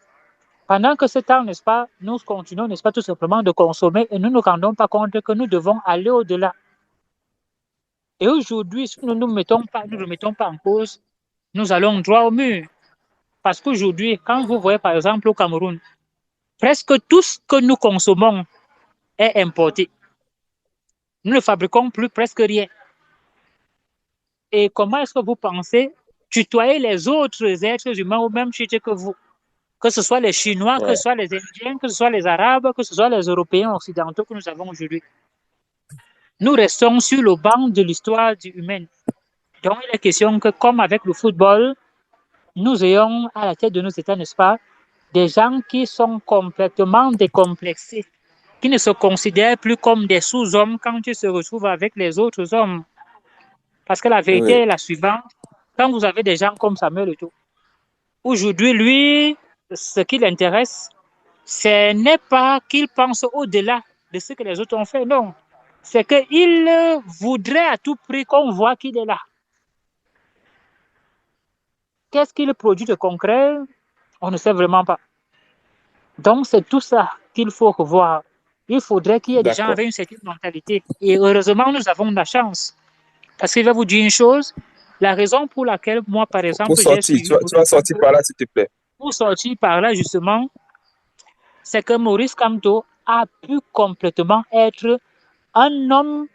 Pendant que ce temps, n'est-ce pas, nous continuons, n'est-ce pas, tout simplement de consommer et nous ne nous rendons pas compte que nous devons aller au-delà. Et aujourd'hui, si nous ne nous mettons pas en cause, nous allons droit au mur. Parce qu'aujourd'hui, quand vous voyez par exemple au Cameroun, presque tout ce que nous consommons est importé. Nous ne fabriquons plus presque rien. Et comment est-ce que vous pensez tutoyer les autres êtres humains au même titre que vous? Que ce soit les Chinois, que ce soit les Indiens, que ce soit les Arabes, que ce soit les Européens occidentaux que nous avons aujourd'hui. Nous restons sur le banc de l'histoire humaine. Donc, il est question que, comme avec le football, nous ayons à la tête de nos États, n'est-ce pas, des gens qui sont complètement décomplexés, qui ne se considèrent plus comme des sous-hommes quand ils se retrouvent avec les autres hommes. Parce que la vérité est la suivante. Quand vous avez des gens comme Samuel Eto'o, aujourd'hui, lui, ce qui l'intéresse, ce n'est pas qu'il pense au-delà de ce que les autres ont fait, non. C'est qu'il voudrait à tout prix qu'on voit qu'il est là. Qu'est-ce qu'il produit de concret? On ne sait vraiment pas. Donc, c'est tout ça qu'il faut revoir. Il faudrait qu'il y ait des gens avec une certaine mentalité. Et heureusement, nous avons de la chance. Parce qu'il va vous dire une chose, la raison pour laquelle moi, par exemple, j'ai suivi... Tu vas sortir par là, s'il te plaît. Pour sortir par là, justement, c'est que Maurice Kamto a pu complètement être un homme,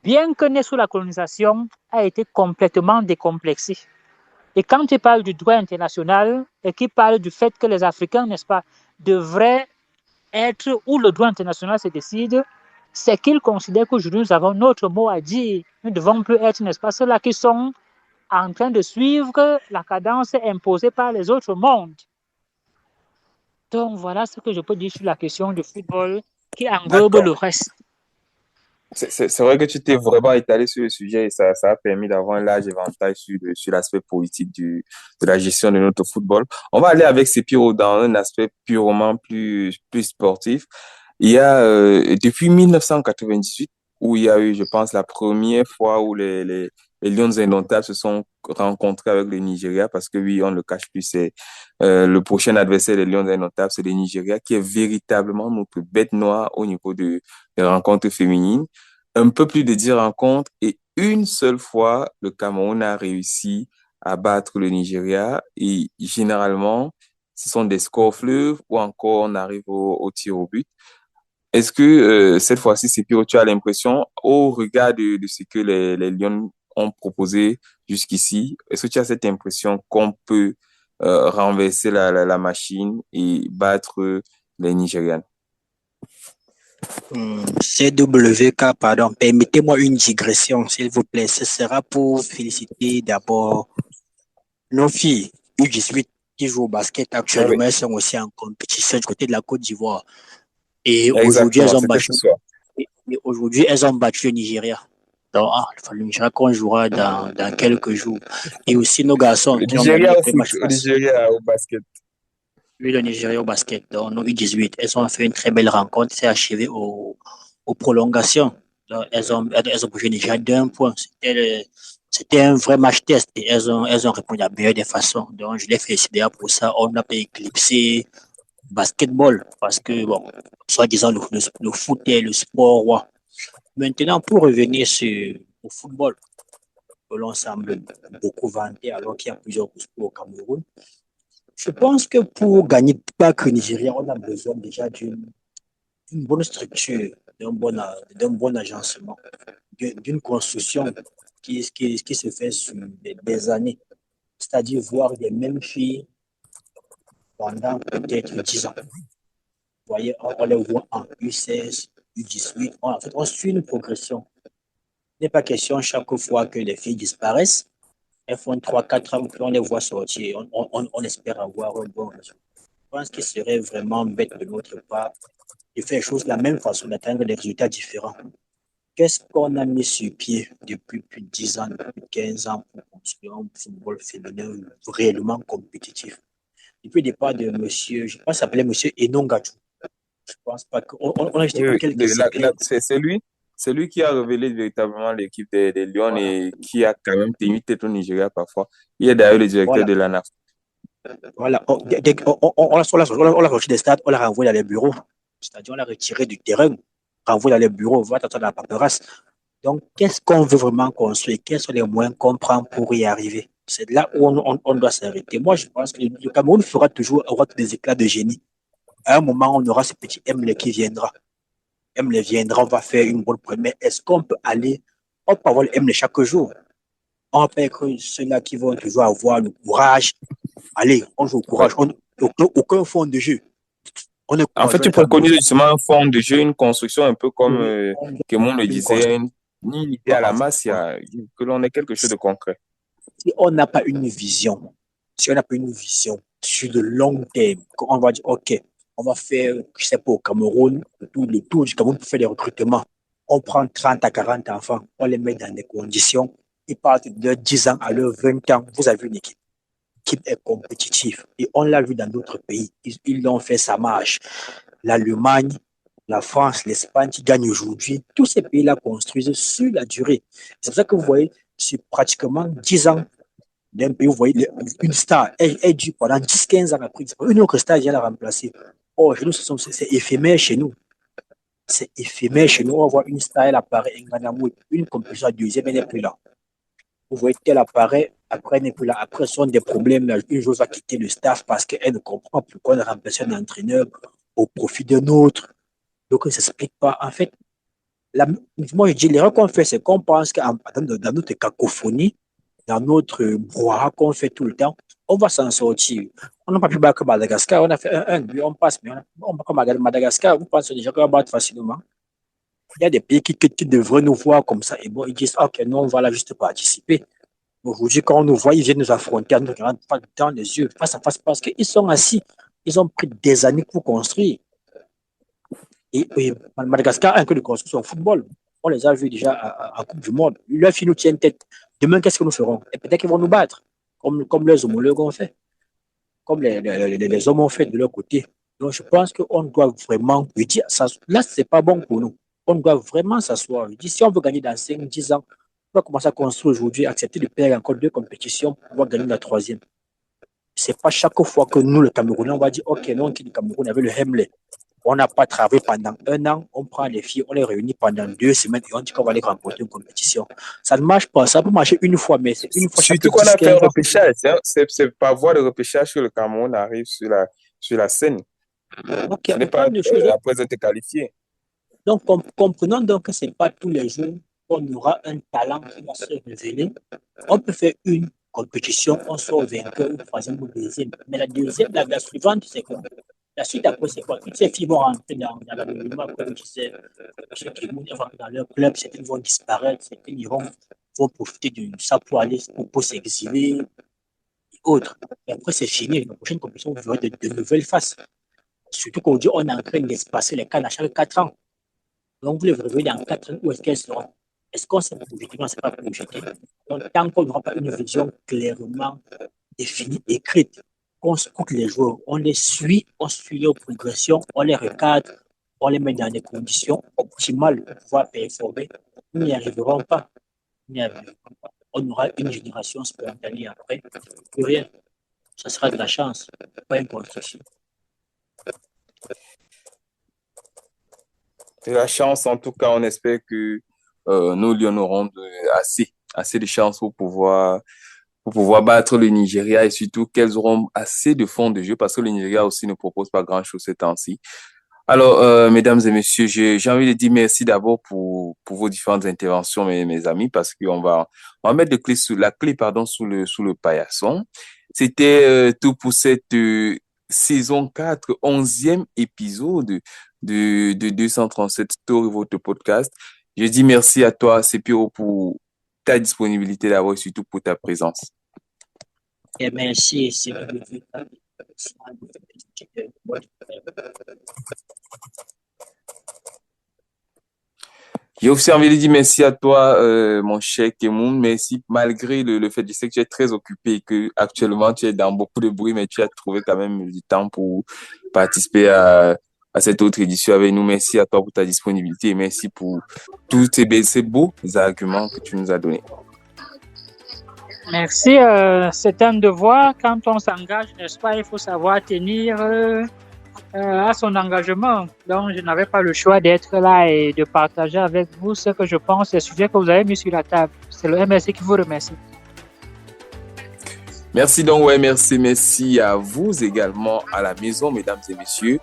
bien que né sous la colonisation, a été complètement décomplexé. Et quand il parle du droit international et qu'il parle du fait que les Africains, n'est-ce pas, devraient être où le droit international se décide, c'est qu'il considère qu'aujourd'hui nous avons notre mot à dire. Nous ne devons plus être, n'est-ce pas, ceux-là qui sont en train de suivre la cadence imposée par les autres mondes. Donc voilà ce que je peux dire sur la question du football qui englobe le reste. C'est vrai que tu t'es vraiment étalé sur le sujet et ça a permis d'avoir un large éventail sur l'aspect politique de la gestion de notre football. On va aller avec Sepiro dans un aspect purement plus sportif. Il y a, depuis 1998, où il y a eu, je pense, la première fois où les Lions indomptables se sont rencontrés avec le Nigeria, parce que oui, on ne le cache plus, c'est le prochain adversaire des Lions indomptables, c'est le Nigeria, qui est véritablement notre bête noire au niveau des rencontres féminines. Un peu plus de 10 rencontres et une seule fois, le Cameroun a réussi à battre le Nigeria et généralement, ce sont des scores fleuves ou encore on arrive au tir au but. Est-ce que cette fois-ci, Sepiro, tu as l'impression, au regard de ce que les Lions ont proposé jusqu'ici, est-ce que tu as cette impression qu'on peut renverser la machine et battre les Nigérians? CWK, pardon, permettez-moi une digression, s'il vous plaît. Ce sera pour féliciter d'abord nos filles U18 qui jouent au basket Oui, oui, actuellement. Elles sont aussi en compétition du côté de la Côte d'Ivoire. Et aujourd'hui, exactement, c'était ce soir. aujourd'hui, elles ont battu le Nigeria. Donc, le Nigeria qu'on jouera dans quelques jours. Et aussi nos garçons Le qui ont gagné Nigeria le au premier foot, match le face. Nigeria au basket. Oui, le Nigeria au basket. Donc, nos U18, elles ont fait une très belle rencontre. C'est achevé aux prolongations. Donc, elles ont bougé déjà d'un point. C'était un vrai match test et elles ont répondu à la meilleure des façons. Donc, je les félicite d'ailleurs pour ça. On n'a pas éclipsé basketball parce que, bon, soi-disant, le foot est le sport roi. Maintenant, pour revenir au football, que l'on semble beaucoup vanter alors qu'il y a plusieurs sports au Cameroun, je pense que pour gagner pas que Nigeria, on a besoin déjà d'une bonne structure, d'un bon agencement, d'une construction qui se fait sur des années. C'est-à-dire voir les mêmes filles pendant peut-être 10 ans. Vous voyez, on les voit en U16, U18. En fait, on suit une progression. Il n'est pas question chaque fois que les filles disparaissent. Elles font 3, 4 ans, puis on les voit sortir. On espère avoir un bon résultat. Je pense qu'il serait vraiment bête de notre part de faire les choses de la même façon, d'atteindre des résultats différents. Qu'est-ce qu'on a mis sur pied depuis plus de 10 ans, depuis 15 ans pour construire un football féminin réellement compétitif? Depuis le départ de monsieur, je pense qu'il s'appelait monsieur Enongachu. Je pense pas on a juste Oui, eu oui, quelques séquelles. c'est lui qui a révélé véritablement l'équipe des Lions et qui a quand même tenu tête au Nigeria parfois. Il est d'ailleurs le directeur Voilà, de l'ANAF. voilà. On l'a sorti des stades, on l'a renvoyé dans les bureaux. C'est-à-dire, on l'a retiré du terrain, renvoyé dans les bureaux, on va t'attendre à la paperasse. Donc, qu'est-ce qu'on veut vraiment construire? Quels sont les moyens qu'on prend pour y arriver? C'est là où on doit s'arrêter. Moi, je pense que le Cameroun aura des éclats de génie. À un moment, on aura ce petit Emile qui viendra. Emile viendra, on va faire une bonne première. Est-ce qu'on peut aller, on peut avoir Emile chaque jour? On peut être ceux-là qui vont toujours avoir le courage. Allez, on joue au courage. Aucun fond de jeu. On est En fait, courageux tu dans nos préconises jeux. justement un forme de jeu, une construction un peu comme On doit Kémon le une disait, construction. une unité à la masse, que l'on ait quelque chose de concret. Si on n'a pas une vision, si on n'a pas une vision sur le long terme, on va dire, OK, on va faire, je sais pas, au Cameroun, le tour du Cameroun pour faire des recrutements. On prend 30 à 40 enfants, on les met dans des conditions, ils partent de 10 ans à leurs 20 ans. Vous avez une équipe qui est compétitive. Et on l'a vu dans d'autres pays. Ils l'ont fait, ça marche. L'Allemagne, la France, l'Espagne qui gagnent aujourd'hui, tous ces pays-là construisent sur la durée. C'est pour ça que vous voyez, c'est pratiquement 10 ans d'un pays, vous voyez, une star, elle dure pendant 10, 15 ans après. Une autre star vient la remplacer. Oh, chez nous, c'est éphémère chez nous. C'est éphémère chez nous. On va voir une star, elle apparaît, une compétition à deuxième, elle n'est plus là. Vous voyez qu'elle apparaît, après elle n'est plus là. Après, ce sont des problèmes. Là. Une chose va quitter le staff parce qu'elle ne comprend plus pourquoi on remplace un entraîneur au profit d'un autre. Donc, ça ne s'explique pas. En fait, moi, je dis, l'erreur qu'on fait, c'est qu'on pense que dans notre cacophonie, dans notre brouhaha qu'on fait tout le temps, on va s'en sortir. On n'a pas pu battre Madagascar, on a fait 1-1, puis on passe, mais on bat comme Madagascar, vous pensez déjà qu'on va battre facilement. Il y a des pays qui devraient nous voir comme ça, et bon, ils disent, OK, nous, on va là juste participer. Aujourd'hui, quand on nous voit, ils viennent nous affronter, nous regardent dans les yeux, face à face, parce qu'ils sont assis, ils ont pris des années pour construire. Et Madagascar a un peu de construction au football. On les a vus déjà en Coupe du Monde. Leur fille nous tient tête. Demain, qu'est-ce que nous ferons? Et peut-être qu'ils vont nous battre, comme les homologues ont fait, comme les hommes ont fait de leur côté. Donc, je pense qu'on doit vraiment lui dire ça. Là, c'est pas bon pour nous. On doit vraiment s'asseoir. Je dis, si on veut gagner dans 5, 10 ans, on va commencer à construire aujourd'hui, accepter de perdre encore 2 compétitions pour pouvoir gagner la 3e. C'est pas chaque fois que nous, le Camerounais, on va dire, OK, nous, on quitte le Cameroun avec le Hemley. On n'a pas travaillé pendant 1 an, on prend les filles, on les réunit pendant 2 semaines et on dit qu'on va aller remporter une compétition. Ça ne marche pas. Ça peut marcher une fois, mais c'est une fois chaque Surtout qu'on a 10, fait un 15 ans. repêchage. Hein. C'est par voie de repêchage que le Cameroun arrive sur la scène. Donc, il Ce y a n'est pas autant de choses. après être qualifié. Donc, comprenons donc que ce n'est pas tous les jours qu'on aura un talent qui va se révéler. On peut faire une compétition, on sort vainqueur ou 3e ou 2e. Mais la deuxième, la suivante, c'est quoi? La suite après, c'est quoi? Toutes ces filles vont rentrer dans l'anonymat, comme je disais, ceux qui vont dans leur club, certaines vont disparaître, certaines vont profiter de ça pour aller pour s'exiler et autres. Et après, c'est fini. La prochaine compétition, vous verrez de nouvelles faces. Surtout qu'aujourd'hui, on est en train d'espacer les cannes à chaque 4 ans. Donc, vous les revoyez dans 4 ans, où est-ce qu'elles seront? Est-ce qu'on s'est projeté? Non, ce n'est pas projeté. Donc, tant qu'on n'aura pas une vision clairement définie, écrite, qu'on scoute les joueurs, on les suit, on suit leur progression, on les recadre, on les met dans des conditions optimales pour pouvoir performer, nous n'y arriverons pas. Nous n'y arriverons pas. On aura une génération spontanée après, plus rien. Ça sera de la chance, pas une construction. C'est la chance, en tout cas, on espère que nos Lions auront assez de chance pour pouvoir battre le Nigeria et surtout qu'elles auront assez de fonds de jeu parce que le Nigeria aussi ne propose pas grand-chose ces temps-ci. Alors, mesdames et messieurs, j'ai envie de dire merci d'abord pour vos différentes interventions, mes amis, parce qu'on on va mettre la clé, pardon, sous le paillasson. C'était tout pour cette saison 4, 11e épisode de 237 Story, votre podcast. Je dis merci à toi, Sepiro, pour ta disponibilité d'abord et surtout pour ta présence. Et merci, c'est J'ai aussi envie de dire merci à toi, mon cher Kemoun. Merci malgré le fait, je sais que tu es très occupé et que actuellement tu es dans beaucoup de bruit, mais tu as trouvé quand même du temps pour participer à cette autre édition avec nous. Merci à toi pour ta disponibilité et merci pour tous ces beaux arguments que tu nous as donnés. Merci, c'est un devoir. Quand on s'engage, n'est-ce pas, il faut savoir tenir à son engagement. Donc, je n'avais pas le choix d'être là et de partager avec vous ce que je pense, les sujets que vous avez mis sur la table. C'est le MSC qui vous remercie. Merci donc, merci à vous également à la maison, mesdames et messieurs.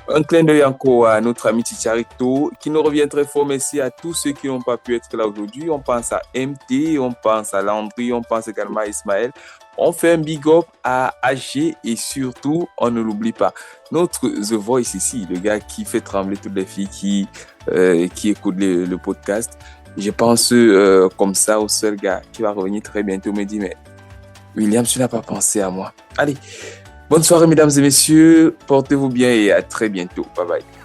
Un clin d'œil encore à notre ami Chicharito qui nous revient très fort. Merci à tous ceux qui n'ont pas pu être là aujourd'hui. On pense à MT, on pense à Landry, on pense également à Ismaël. On fait un big up à AG et surtout, on ne l'oublie pas, notre The Voice ici, le gars qui fait trembler toutes les filles qui écoutent le podcast. Je pense comme ça au seul gars qui va revenir très bientôt me dit, mais William, tu n'as pas pensé à moi. Allez, bonne soirée mesdames et messieurs, portez-vous bien et à très bientôt. Bye bye.